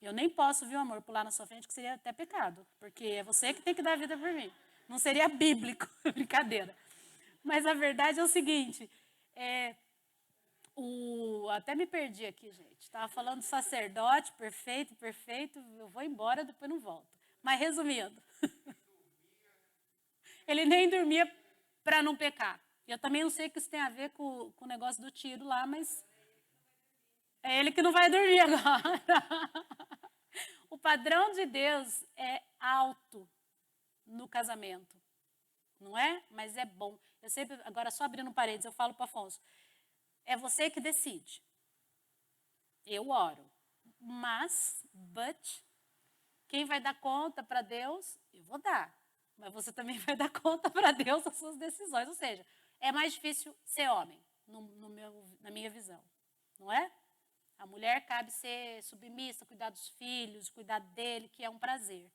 Eu nem posso, viu, amor, pular na sua frente, que seria até pecado. Porque é você que tem que dar a vida por mim. Não seria bíblico, brincadeira. Mas a verdade é o seguinte, até me perdi aqui, gente. Estava falando do sacerdote, perfeito, eu vou embora, depois não volto. Mas resumindo, ele nem dormia para não pecar. Eu também não sei o que isso tem a ver com o negócio do tiro lá, mas é ele que não vai dormir agora. O padrão de Deus é alto no casamento, não é? Mas é bom. Eu sempre, agora só abrindo paredes, eu falo para o Afonso, é você que decide. Eu oro, mas, quem vai dar conta para Deus, eu vou dar. Mas você também vai dar conta para Deus das suas decisões. Ou seja, é mais difícil ser homem, na minha visão, não é? A mulher cabe ser submissa, cuidar dos filhos, cuidar dele, que é um prazer.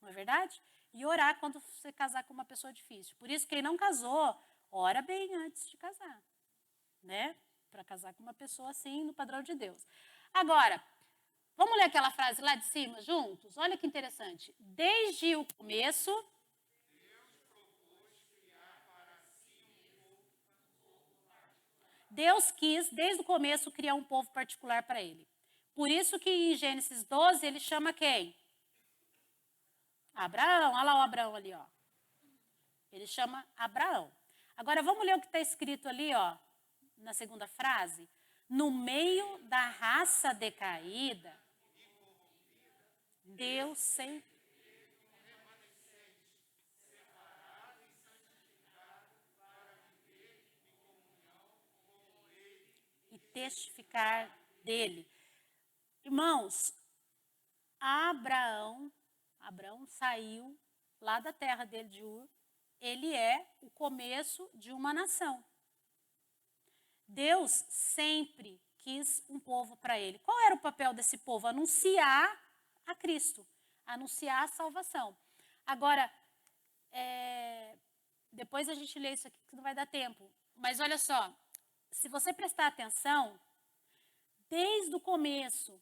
Não é verdade? E orar quando você casar com uma pessoa difícil. Por isso, quem não casou, ora bem antes de casar. Né? Para casar com uma pessoa assim, no padrão de Deus. Agora, vamos ler aquela frase lá de cima juntos? Olha que interessante. Desde o começo... Deus quis, desde o começo, criar um povo particular para ele. Por isso que em Gênesis 12 ele chama quem? Abraão. Olha lá o Abraão ali, ó. Ele chama Abraão. Agora vamos ler o que está escrito ali, ó, na segunda frase. No meio da raça decaída, Deus sempre e testificar dele. Irmãos, Abraão saiu lá da terra dele de Ur, ele é o começo de uma nação. Deus sempre quis um povo para ele. Qual era o papel desse povo? Anunciar a Cristo, anunciar a salvação. Agora, depois a gente lê isso aqui que não vai dar tempo. Mas olha só, se você prestar atenção, desde o começo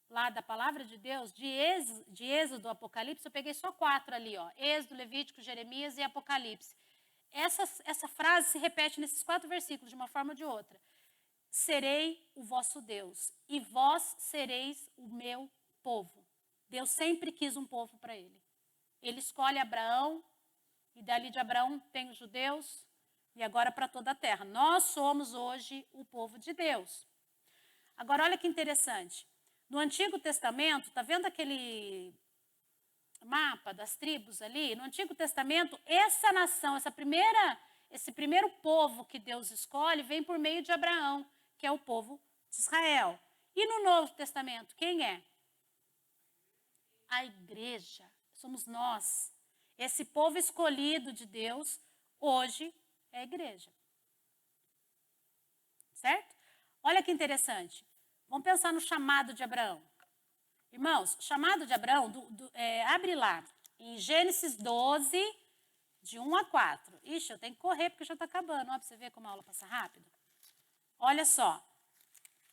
lá da palavra de Deus, de Êxodo, Apocalipse, eu peguei só 4 ali, ó. Êxodo, Levítico, Jeremias e Apocalipse. Essa frase se repete nesses 4 versículos de uma forma ou de outra. Serei o vosso Deus e vós sereis o meu povo. Deus sempre quis um povo para ele. Ele escolhe Abraão e dali de Abraão tem os judeus e agora para toda a terra. Nós somos hoje o povo de Deus. Agora olha que interessante. No Antigo Testamento, está vendo aquele mapa das tribos ali? No Antigo Testamento, essa nação, esse primeiro povo que Deus escolhe vem por meio de Abraão, que é o povo de Israel. E no Novo Testamento, quem é? A igreja. Somos nós. Esse povo escolhido de Deus, hoje, é a igreja. Certo? Olha que interessante. Vamos pensar no chamado de Abraão. Irmãos, chamado de Abraão, abre lá, em Gênesis 12, de 1 a 4. Ixi, eu tenho que correr porque já está acabando. Ó, para você ver como a aula passa rápido. Olha só.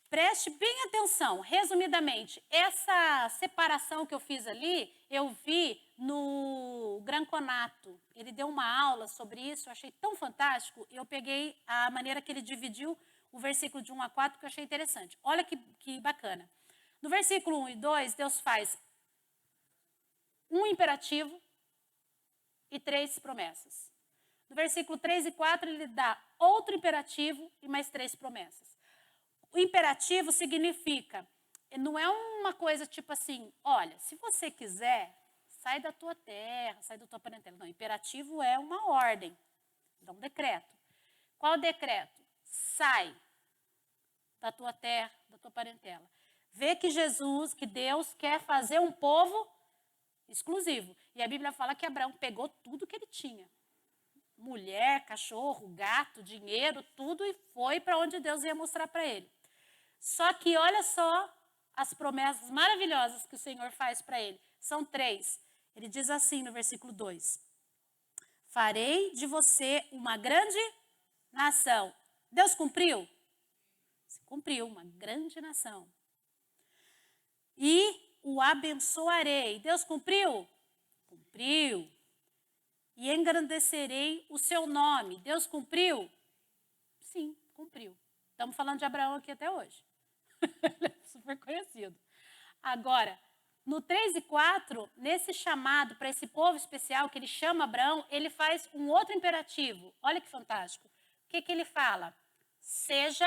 Preste bem atenção, resumidamente. Essa separação que eu fiz ali, eu vi no Granconato. Ele deu uma aula sobre isso, eu achei tão fantástico. Eu peguei a maneira que ele dividiu o versículo de 1 a 4, que eu achei interessante. Olha que bacana. No versículo 1 e 2, Deus faz um imperativo e 3 promessas. No versículo 3 e 4, ele dá outro imperativo e mais 3 promessas. O imperativo significa, não é uma coisa tipo assim, olha, se você quiser, sai da tua terra, sai da tua parentela. Não, imperativo é uma ordem, é um decreto. Qual o decreto? Sai da tua terra, da tua parentela. Vê que que Deus quer fazer um povo exclusivo. E a Bíblia fala que Abraão pegou tudo que ele tinha. Mulher, cachorro, gato, dinheiro, tudo, e foi para onde Deus ia mostrar para ele. Só que olha só as promessas maravilhosas que o Senhor faz para ele. São 3. Ele diz assim no versículo 2. Farei de você uma grande nação. Deus cumpriu? Cumpriu, uma grande nação. E o abençoarei. Deus cumpriu? Cumpriu. E engrandecerei o seu nome. Deus cumpriu? Sim, cumpriu. Estamos falando de Abraão aqui até hoje. Ele é super conhecido. Agora, no 3 e 4, nesse chamado para esse povo especial que ele chama Abraão, ele faz um outro imperativo. Olha que fantástico. O que ele fala? Seja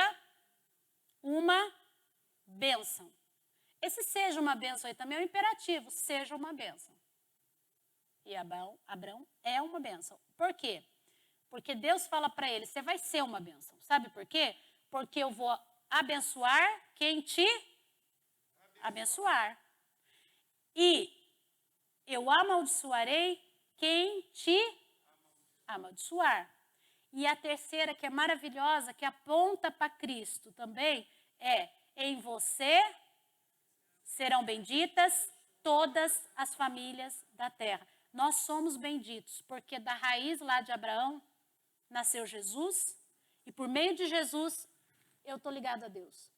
uma bênção. Esse seja uma bênção aí também é um imperativo. Seja uma bênção. E Abraão é uma bênção. Por quê? Porque Deus fala para ele, você vai ser uma bênção. Sabe por quê? Porque eu vou abençoar quem te abençoar. E eu amaldiçoarei quem te amaldiçoar. E a terceira, que é maravilhosa, que aponta para Cristo também, é: em você serão benditas todas as famílias da terra. Nós somos benditos, porque da raiz lá de Abraão nasceu Jesus, e por meio de Jesus eu estou ligado a Deus.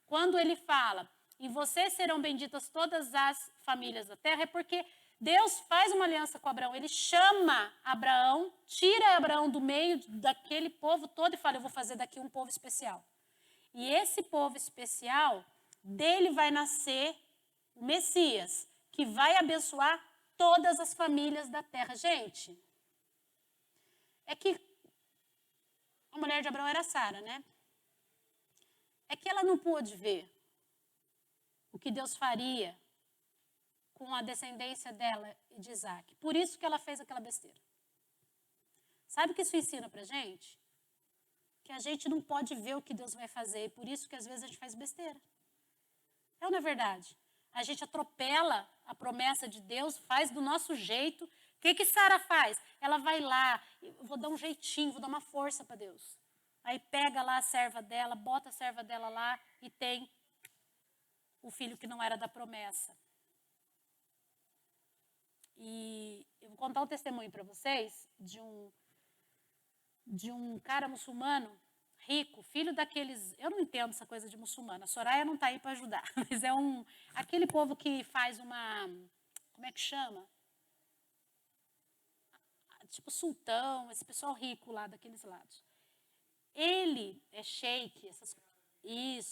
Quando ele fala, em você serão benditas todas as famílias da terra, é porque Deus faz uma aliança com Abraão, ele chama Abraão, tira Abraão do meio daquele povo todo e fala, eu vou fazer daqui um povo especial. E esse povo especial, dele vai nascer o Messias, que vai abençoar todas as famílias da terra. Gente, é que a mulher de Abraão era Sara, né? É que ela não pôde ver o que Deus faria com a descendência dela e de Isaac. Por isso que ela fez aquela besteira. Sabe o que isso ensina pra gente? Que a gente não pode ver o que Deus vai fazer. E por isso que às vezes a gente faz besteira. É ou não é verdade? A gente atropela a promessa de Deus, faz do nosso jeito. O que Sara faz? Ela vai lá, vou dar um jeitinho, vou dar uma força para Deus. Aí pega lá a serva dela, bota a serva dela lá e tem o filho que não era da promessa. E eu vou contar um testemunho para vocês de um cara muçulmano rico, filho daqueles... Eu não entendo essa coisa de muçulmano. A Soraya não está aí para ajudar. Mas é aquele povo que faz uma... Como é que chama? Tipo sultão, esse pessoal rico lá daqueles lados. Ele é sheik,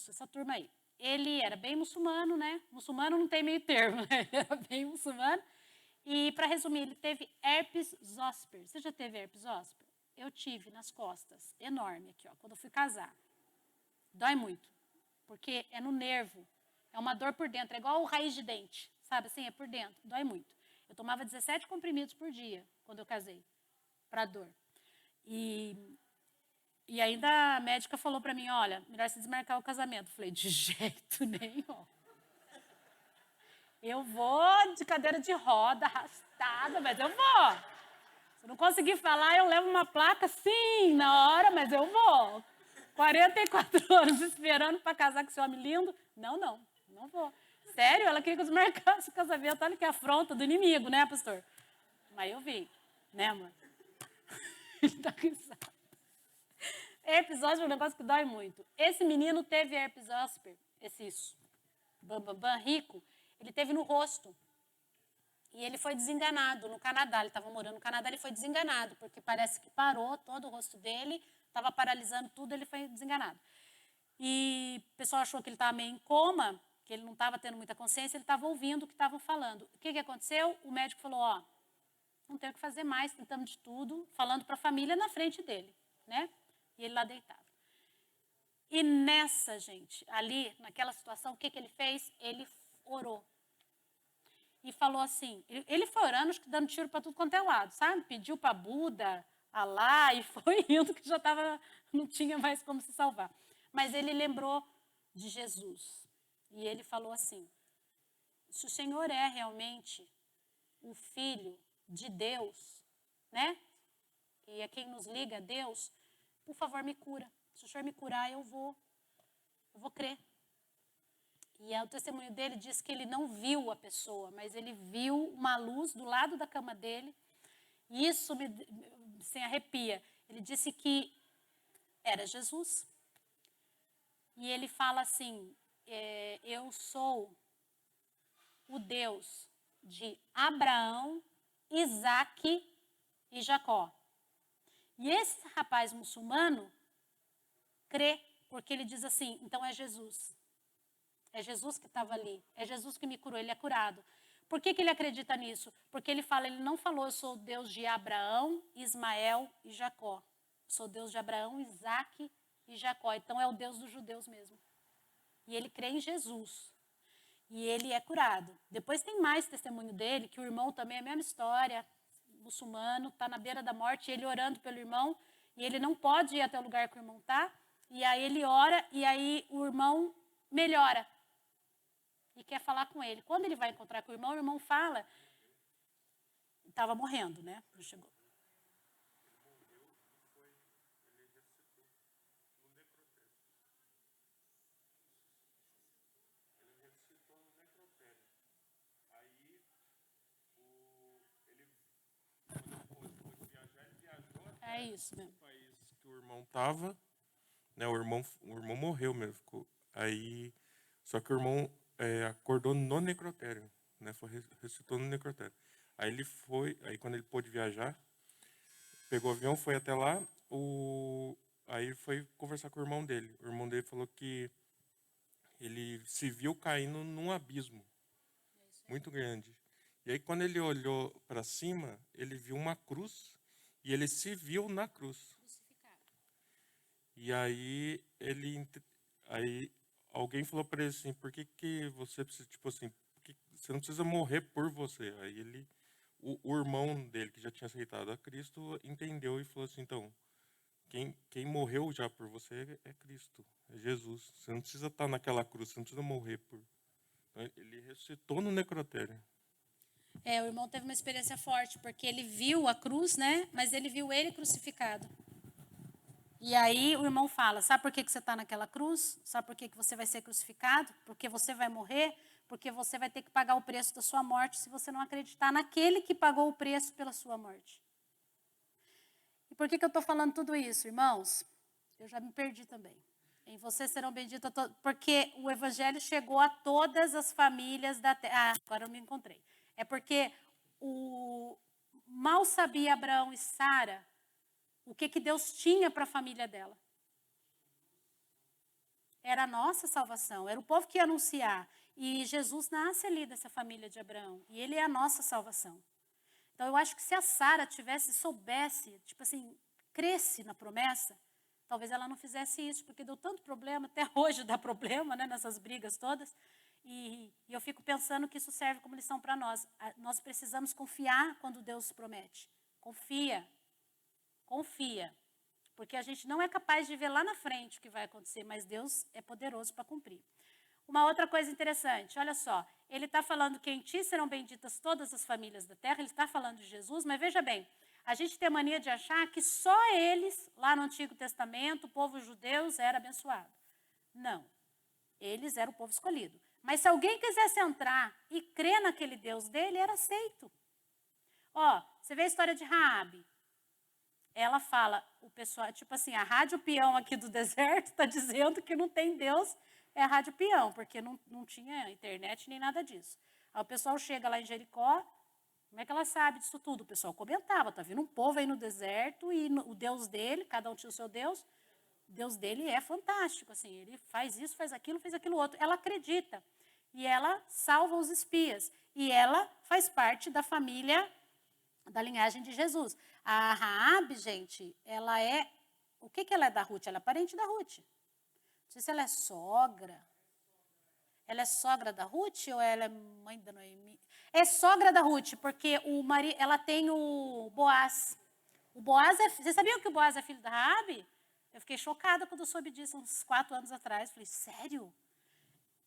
essa turma aí. Ele era bem muçulmano, né? Muçulmano não tem meio termo, né? Ele era bem muçulmano. E, para resumir, ele teve herpes zoster. Você já teve herpes zoster? Eu tive nas costas, enorme aqui, ó, quando eu fui casar. Dói muito, porque é no nervo. É uma dor por dentro, é igual o raiz de dente, sabe assim? É por dentro, dói muito. Eu tomava 17 comprimidos por dia quando eu casei, para dor. E ainda a médica falou para mim, olha, melhor você desmarcar o casamento. Eu falei, de jeito nenhum. Eu vou de cadeira de roda, arrastada, mas eu vou. Se eu não conseguir falar, eu levo uma placa, sim, na hora, mas eu vou. 44 anos esperando para casar com esse homem lindo. Não vou. Sério, ela queria que eu desmarcasse o casamento. Olha que afronta do inimigo, né, pastor? Mas eu vi, né, amor? Ele tá cansado. Herpes zoster é um negócio que dói muito. Esse menino teve herpes zoster, esse rico, ele teve no rosto. E ele foi desenganado no Canadá. Ele estava morando no Canadá, ele foi desenganado, porque parece que parou todo o rosto dele, estava paralisando tudo, ele foi desenganado. E o pessoal achou que ele estava meio em coma, que ele não estava tendo muita consciência, ele estava ouvindo o que estavam falando. O que aconteceu? O médico falou, ó, não tem o que fazer mais, tentamos de tudo, falando para a família na frente dele, né? E ele lá deitado. E nessa, gente, ali, naquela situação, o que ele fez? Ele orou. E falou assim, ele foi orando, acho que dando tiro para tudo quanto é lado, sabe? Pediu para Buda, Alá, e foi indo que já não tinha mais como se salvar. Mas ele lembrou de Jesus. E ele falou assim, se o Senhor é realmente o Filho de Deus, né? E é quem nos liga a Deus, por favor, me cura. Se o Senhor me curar, eu vou crer. E o testemunho dele diz que ele não viu a pessoa, mas ele viu uma luz do lado da cama dele. E isso me arrepia. Ele disse que era Jesus. E ele fala assim, eu sou o Deus de Abraão, Isaque e Jacó. E esse rapaz muçulmano crê, porque ele diz assim, então é Jesus. É Jesus que estava ali, é Jesus que me curou, ele é curado. Por que ele acredita nisso? Porque ele não falou, eu sou o Deus de Abraão, Ismael e Jacó. Eu sou o Deus de Abraão, Isaque e Jacó. Então é o Deus dos judeus mesmo. E ele crê em Jesus. E ele é curado. Depois tem mais testemunho dele, que o irmão também é a mesma história, muçulmano, está na beira da morte, ele orando pelo irmão, e ele não pode ir até o lugar que o irmão está, e aí ele ora, e aí o irmão melhora. E quer falar com ele. Quando ele vai encontrar com o irmão fala, estava morrendo, né? Não chegou. É isso mesmo. O país que o irmão tava, né? O irmão morreu mesmo. Aí, só que o irmão acordou no necrotério, né? Ressuscitou no necrotério. Aí ele foi, aí quando ele pôde viajar, pegou o avião, foi até lá, aí foi conversar com o irmão dele. O irmão dele falou que ele se viu caindo num abismo muito grande. E aí quando ele olhou para cima, ele viu uma cruz e ele se viu na cruz. E aí alguém falou para ele assim, por que que você precisa, tipo assim, você não precisa morrer por você. Aí o irmão dele, que já tinha aceitado a Cristo, entendeu e falou assim, então, quem morreu já por você é Cristo, é Jesus. Você não precisa estar naquela cruz, você não precisa morrer por... Então, ele ressuscitou no necrotério. O irmão teve uma experiência forte, porque ele viu a cruz, né? Mas ele viu ele crucificado. E aí o irmão fala, sabe por que você está naquela cruz? Sabe por que você vai ser crucificado? Porque você vai morrer? Porque você vai ter que pagar o preço da sua morte se você não acreditar naquele que pagou o preço pela sua morte. E por que eu estou falando tudo isso, irmãos? Eu já me perdi também. Em vocês serão benditos, porque o evangelho chegou a todas as famílias da terra. Agora eu me encontrei. É porque mal sabia Abraão e Sara o que Deus tinha para a família dela. Era a nossa salvação, era o povo que ia anunciar. E Jesus nasce ali dessa família de Abraão. E ele é a nossa salvação. Então eu acho que se a Sara soubesse, tipo assim, cresce na promessa, talvez ela não fizesse isso, porque deu tanto problema, até hoje dá problema, né, nessas brigas todas. E eu fico pensando que isso serve como lição para nós. Nós precisamos confiar quando Deus promete. Confia. Porque a gente não é capaz de ver lá na frente o que vai acontecer, mas Deus é poderoso para cumprir. Uma outra coisa interessante, olha só, ele está falando que em ti serão benditas todas as famílias da terra, ele está falando de Jesus, mas veja bem, a gente tem a mania de achar que só eles, lá no Antigo Testamento, o povo judeu era abençoado. Não, eles eram o povo escolhido. Mas se alguém quisesse entrar e crer naquele Deus dele, era aceito. Ó, você vê a história de Raabe. Ela fala, o pessoal, tipo assim, a rádio peão aqui do deserto está dizendo que não tem Deus, é a rádio peão, porque não tinha internet nem nada disso. Aí o pessoal chega lá em Jericó, como é que ela sabe disso tudo? O pessoal comentava, tá vindo um povo aí no deserto e o Deus dele, cada um tinha o seu Deus, o Deus dele é fantástico, assim, ele faz isso, faz aquilo outro. Ela acredita e ela salva os espias e ela faz parte da família, da linhagem de Jesus. A Raabe, gente, ela é... O que ela é da Ruth? Ela é parente da Ruth. Não sei se ela é sogra. Ela é sogra da Ruth ou ela é mãe da Noemi? É sogra da Ruth, porque ela tem o Boaz. O Boaz é... Vocês sabiam que o Boaz é filho da Raabe? Eu fiquei chocada quando eu soube disso uns 4 anos atrás. Falei, sério?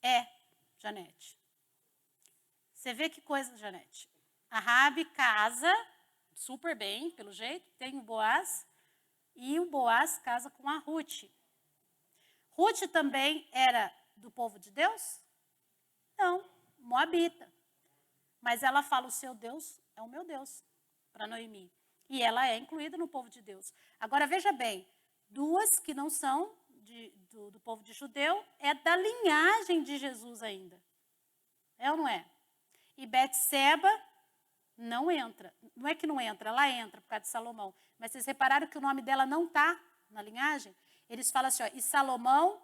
É, Janete. Você vê que coisa, Janete. A Raabe casa super bem, pelo jeito, tem o Boaz, e o Boaz casa com a Ruth. Ruth também era do povo de Deus? Não, moabita. Mas ela fala, o seu Deus é o meu Deus, para Noemi. E ela é incluída no povo de Deus. Agora, veja bem, 2 que não são do povo de judeu, é da linhagem de Jesus ainda. É ou não é? E Betseba não entra. Não é que não entra, ela entra por causa de Salomão. Mas vocês repararam que o nome dela não está na linhagem? Eles falam assim, ó, e Salomão,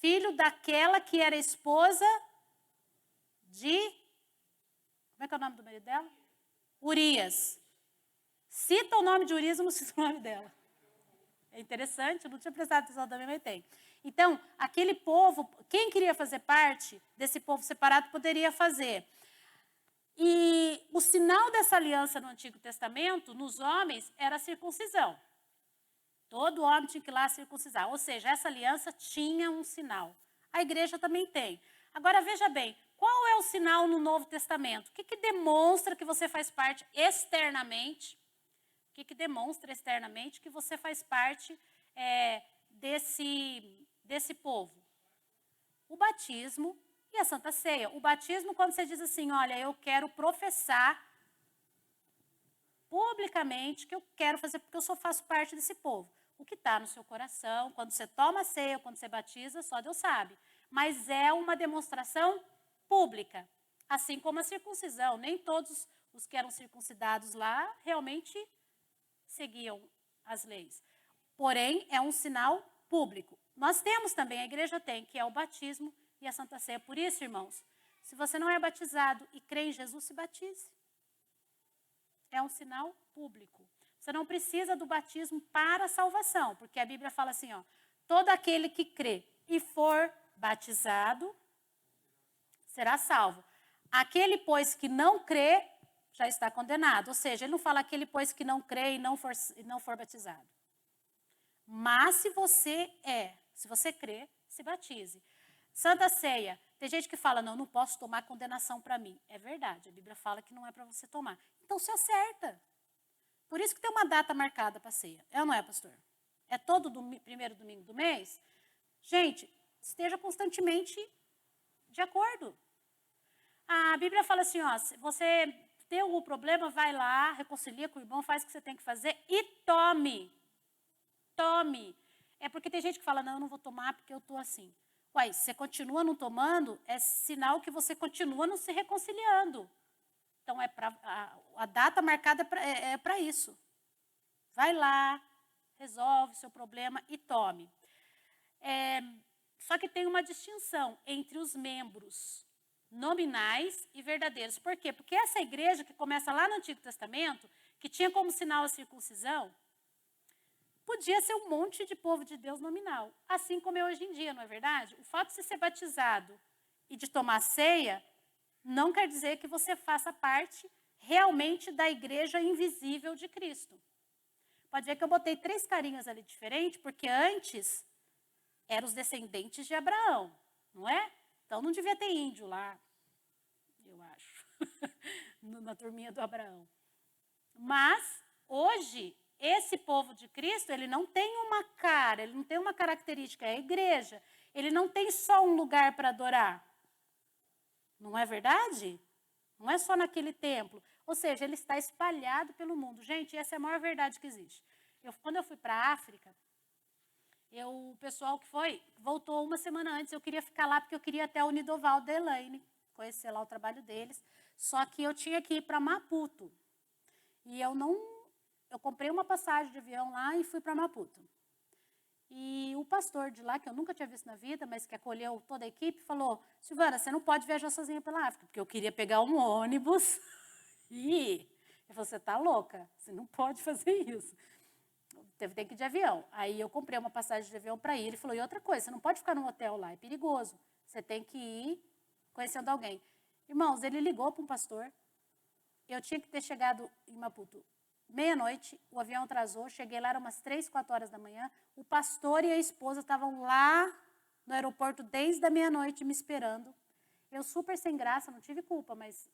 filho daquela que era esposa de... Como é que é o nome do marido dela? Urias. Cita o nome de Urias, não cita o nome dela. É interessante, eu não tinha prestado atenção também, mas tem. Então, aquele povo, quem queria fazer parte desse povo separado poderia fazer. E o sinal dessa aliança no Antigo Testamento, nos homens, era a circuncisão. Todo homem tinha que ir lá circuncisar. Ou seja, essa aliança tinha um sinal. A igreja também tem. Agora, veja bem, qual é o sinal no Novo Testamento? O que demonstra que você faz parte externamente? O que demonstra externamente que você faz parte desse povo? O batismo e a Santa Ceia. O batismo, quando você diz assim, olha, eu quero professar publicamente que eu quero fazer, porque eu faço parte desse povo. O que está no seu coração, quando você toma a ceia, quando você batiza, só Deus sabe. Mas é uma demonstração pública. Assim como a circuncisão. Nem todos os que eram circuncidados lá realmente seguiam as leis. Porém, é um sinal público. Nós temos também, a igreja tem, que é o batismo e a Santa Ceia. Por isso, irmãos, se você não é batizado e crê em Jesus, se batize. É um sinal público. Você não precisa do batismo para a salvação, porque a Bíblia fala assim, ó, todo aquele que crê e for batizado será salvo. Aquele, pois, que não crê, já está condenado. Ou seja, ele não fala aquele, pois, que não crê e não for batizado. Mas se você crê, se batize. Santa Ceia, tem gente que fala, não posso tomar condenação para mim. É verdade, a Bíblia fala que não é para você tomar. Então se acerta. Por isso que tem uma data marcada para a ceia. É ou não é, pastor? É todo primeiro domingo do mês? Gente, esteja constantemente de acordo. A Bíblia fala assim, ó, se você tem algum problema, vai lá, reconcilia com o irmão, faz o que você tem que fazer e tome. Tome. É porque tem gente que fala, não, eu não vou tomar porque eu estou assim. Uai, se você continua não tomando, é sinal que você continua não se reconciliando. Então, a data marcada é para isso. Vai lá, resolve o seu problema e tome. Só que tem uma distinção entre os membros nominais e verdadeiros. Por quê? Porque essa igreja que começa lá no Antigo Testamento, que tinha como sinal a circuncisão, podia ser um monte de povo de Deus nominal. Assim como é hoje em dia, não é verdade? O fato de você ser batizado e de tomar ceia não quer dizer que você faça parte realmente da igreja invisível de Cristo. Pode ver que eu botei 3 carinhas ali diferentes, porque antes eram os descendentes de Abraão, não é? Então não devia ter índio lá, eu acho, na turminha do Abraão. Mas, hoje, esse povo de Cristo, ele não tem uma cara, ele não tem uma característica, é a igreja. Ele não tem só um lugar para adorar. Não é verdade? Não é só naquele templo. Ou seja, ele está espalhado pelo mundo. Gente, essa é a maior verdade que existe. Quando eu fui para a África, o pessoal que voltou uma semana antes. Eu queria ficar lá porque eu queria até o Nidoval da Elaine, conhecer lá o trabalho deles. Só que eu tinha que ir para Maputo. E eu comprei uma passagem de avião lá e fui para Maputo. E o pastor de lá, que eu nunca tinha visto na vida, mas que acolheu toda a equipe, falou, Silvana, você não pode viajar sozinha pela África, porque eu queria pegar um ônibus e ir. Ele falou, você está louca, você não pode fazer isso. Tem que ir de avião. Aí eu comprei uma passagem de avião para ir. Ele falou, e outra coisa, você não pode ficar num hotel lá, é perigoso. Você tem que ir conhecendo alguém. Irmãos, ele ligou para um pastor. Eu tinha que ter chegado em Maputo meia-noite, o avião atrasou, cheguei lá, eram umas 3, 4 horas da manhã, o pastor e a esposa estavam lá no aeroporto desde a meia-noite me esperando. Eu super sem graça, não tive culpa, mas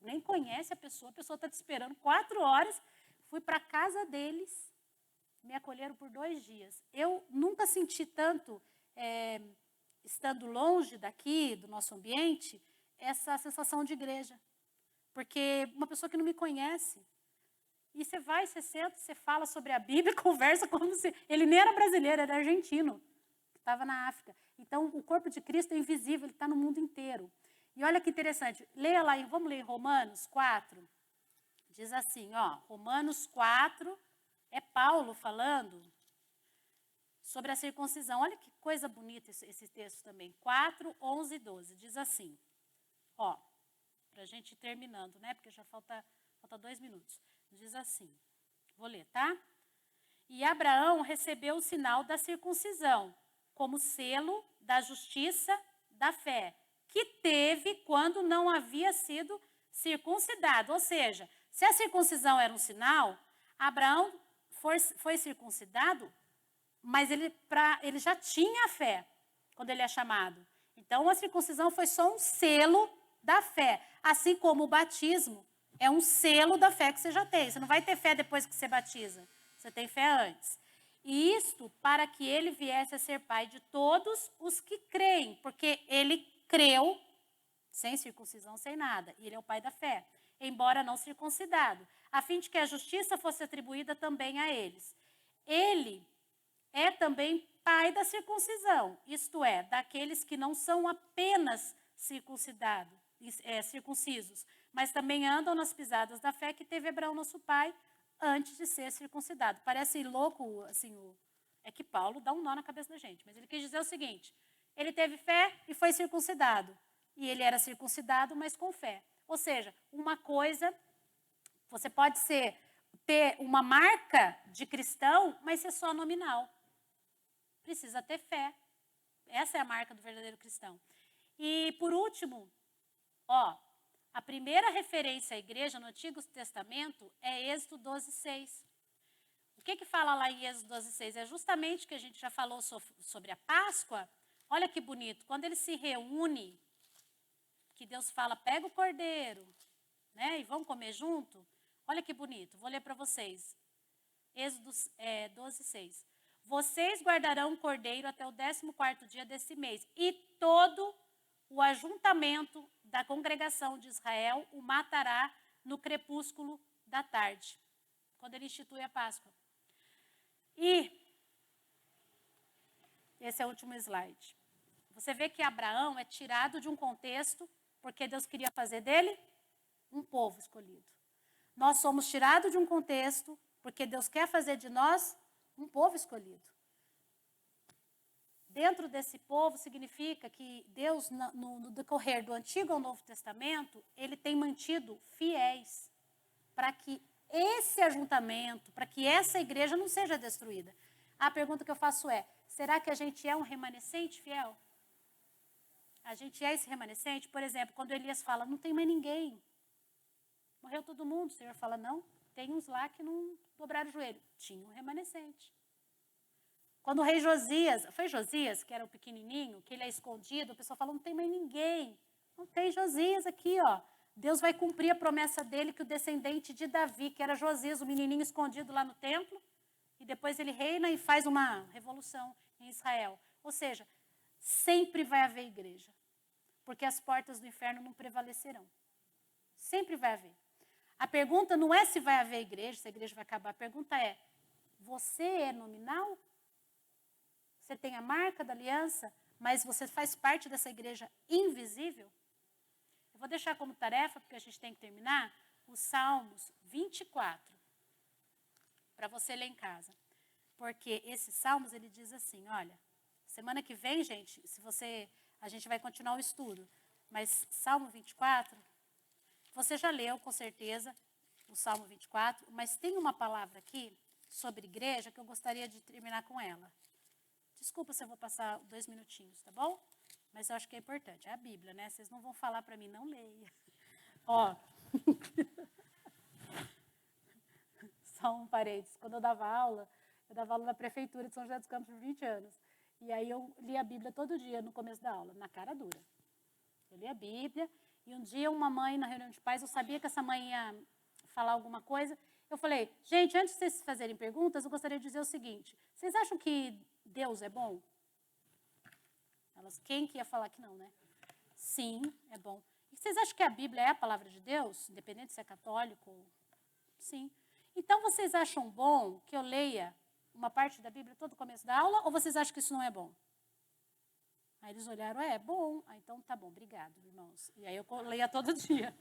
nem conhece a pessoa está te esperando 4 horas, fui para a casa deles, me acolheram por 2 dias. Eu nunca senti tanto, estando longe daqui, do nosso ambiente, essa sensação de igreja. Porque uma pessoa que não me conhece, e você vai, você senta, você fala sobre a Bíblia, conversa como se... Ele nem era brasileiro, era argentino, que estava na África. Então, o corpo de Cristo é invisível, ele está no mundo inteiro. E olha que interessante, leia lá, vamos ler em Romanos 4. Diz assim, ó, Romanos 4, é Paulo falando sobre a circuncisão. Olha que coisa bonita esse texto também. 4, 11 e 12, diz assim, ó, para a gente ir terminando, né, porque já falta 2 minutos. Diz assim, vou ler, tá? E Abraão recebeu o sinal da circuncisão, como selo da justiça da fé, que teve quando não havia sido circuncidado. Ou seja, se a circuncisão era um sinal, Abraão foi circuncidado, mas ele já tinha a fé quando ele é chamado. Então, a circuncisão foi só um selo da fé, assim como o batismo é um selo da fé que você já tem. Você não vai ter fé depois que você batiza. Você tem fé antes. E isto para que ele viesse a ser pai de todos os que creem. Porque ele creu, sem circuncisão, sem nada. E ele é o pai da fé, embora não circuncidado. A fim de que a justiça fosse atribuída também a eles. Ele é também pai da circuncisão. Isto é, daqueles que não são apenas circuncisos, mas também andam nas pisadas da fé que teve Abraão, nosso pai, antes de ser circuncidado. Parece louco, assim, é que Paulo dá um nó na cabeça da gente, mas ele quis dizer o seguinte: ele teve fé e foi circuncidado. E ele era circuncidado, mas com fé. Ou seja, uma coisa, você pode ter uma marca de cristão, mas ser só nominal. Precisa ter fé. Essa é a marca do verdadeiro cristão. E, por último, a primeira referência à igreja no Antigo Testamento é Êxodo 12:6. O que fala lá em Êxodo 12:6? É justamente o que a gente já falou sobre a Páscoa. Olha que bonito. Quando ele se reúne, que Deus fala, pega o cordeiro, né, e vamos comer junto. Olha que bonito. Vou ler para vocês. Êxodo 12:6. Vocês guardarão o cordeiro até o 14º dia desse mês, e todo o ajuntamento da congregação de Israel o matará no crepúsculo da tarde, quando ele institui a Páscoa. E esse é o último slide. Você vê que Abraão é tirado de um contexto, porque Deus queria fazer dele um povo escolhido. Nós somos tirados de um contexto, porque Deus quer fazer de nós um povo escolhido. Dentro desse povo significa que Deus, no decorrer do Antigo ao Novo Testamento, ele tem mantido fiéis para que esse ajuntamento, para que essa igreja não seja destruída. A pergunta que eu faço é, será que a gente é um remanescente fiel? A gente é esse remanescente? Por exemplo, quando Elias fala, não tem mais ninguém. Morreu todo mundo. O Senhor fala, não, tem uns lá que não dobraram o joelho. Tinha um remanescente. Quando o rei Josias, foi Josias, que era o pequenininho, que ele é escondido, o pessoal fala, não tem mais ninguém. Não tem Josias aqui, ó. Deus vai cumprir a promessa dele que o descendente de Davi, que era Josias, o menininho escondido lá no templo, e depois ele reina e faz uma revolução em Israel. Ou seja, sempre vai haver igreja, porque as portas do inferno não prevalecerão. Sempre vai haver. A pergunta não é se vai haver igreja, se a igreja vai acabar. A pergunta é, você é nominal? Você tem a marca da aliança, mas você faz parte dessa igreja invisível? Eu vou deixar como tarefa, porque a gente tem que terminar, os Salmos 24, para você ler em casa. Porque esses Salmos, ele diz assim, olha, semana que vem, gente, a gente vai continuar o estudo, mas Salmo 24, você já leu, com certeza, o Salmo 24, mas tem uma palavra aqui sobre igreja que eu gostaria de terminar com ela. Desculpa se eu vou passar 2 minutinhos, tá bom? Mas eu acho que é importante. É a Bíblia, né? Vocês não vão falar para mim, não leia. Ó. Só um parênteses. Quando eu dava aula na prefeitura de São José dos Campos por 20 anos. E aí eu li a Bíblia todo dia no começo da aula, na cara dura. Eu li a Bíblia e um dia uma mãe na reunião de pais, eu sabia que essa mãe ia falar alguma coisa. Eu falei, gente, antes de vocês fazerem perguntas, eu gostaria de dizer o seguinte. Vocês acham que Deus é bom? Elas, quem que ia falar que não, né? Sim, é bom. E vocês acham que a Bíblia é a palavra de Deus? Independente se é católico? Sim. Então, vocês acham bom que eu leia uma parte da Bíblia todo o começo da aula? Ou vocês acham que isso não é bom? Aí eles olharam, é bom. Ah, então, tá bom, obrigado, irmãos. E aí eu leia todo dia.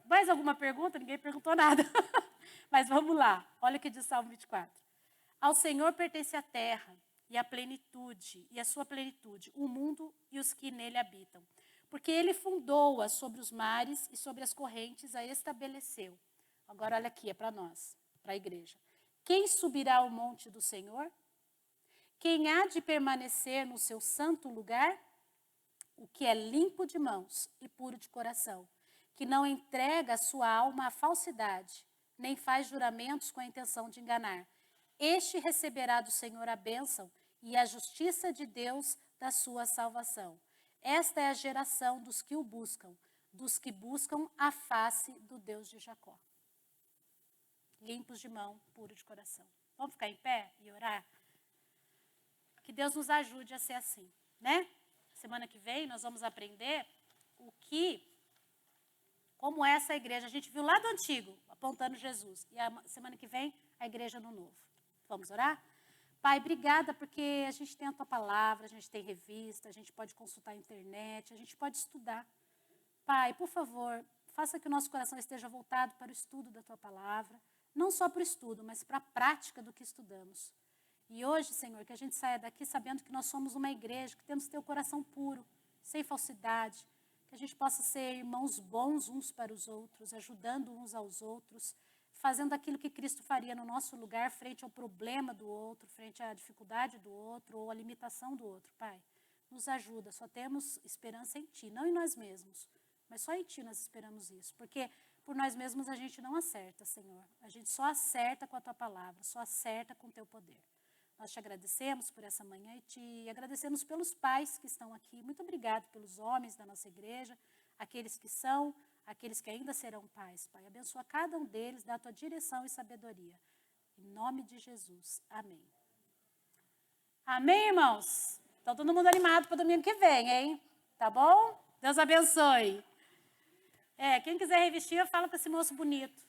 Mais alguma pergunta? Ninguém perguntou nada. Mas vamos lá. Olha o que diz Salmo 24. Ao Senhor pertence a terra e a plenitude, e a sua plenitude, o mundo e os que nele habitam. Porque ele fundou-a sobre os mares e sobre as correntes a estabeleceu. Agora olha aqui, é para nós, para a igreja. Quem subirá ao monte do Senhor? Quem há de permanecer no seu santo lugar? O que é limpo de mãos e puro de coração, que não entrega a sua alma à falsidade, nem faz juramentos com a intenção de enganar. Este receberá do Senhor a bênção e a justiça de Deus da sua salvação. Esta é a geração dos que o buscam, dos que buscam a face do Deus de Jacó. Limpos de mão, puro de coração. Vamos ficar em pé e orar? Que Deus nos ajude a ser assim, né? Semana que vem nós vamos aprender como é essa igreja. A gente viu lá do antigo, apontando Jesus. E a semana que vem, a igreja no novo. Vamos orar? Pai, obrigada porque a gente tem a Tua palavra, a gente tem revista, a gente pode consultar a internet, a gente pode estudar. Pai, por favor, faça que o nosso coração esteja voltado para o estudo da Tua palavra, não só para o estudo, mas para a prática do que estudamos. E hoje, Senhor, que a gente saia daqui sabendo que nós somos uma igreja, que temos Teu coração puro, sem falsidade, que a gente possa ser irmãos bons uns para os outros, ajudando uns aos outros, fazendo aquilo que Cristo faria no nosso lugar, frente ao problema do outro, frente à dificuldade do outro ou à limitação do outro. Pai, nos ajuda, só temos esperança em Ti, não em nós mesmos, mas só em Ti nós esperamos isso, porque por nós mesmos a gente não acerta, Senhor. A gente só acerta com a Tua palavra, só acerta com o Teu poder. Nós te agradecemos por essa manhã e te agradecemos pelos pais que estão aqui. Muito obrigado pelos homens da nossa igreja, aqueles que são, aqueles que ainda serão pais, Pai. Abençoa cada um deles, dá a Tua direção e sabedoria. Em nome de Jesus. Amém. Amém, irmãos? Então, todo mundo animado para o domingo que vem, hein? Tá bom? Deus abençoe. Quem quiser revestir, fala com esse moço bonito.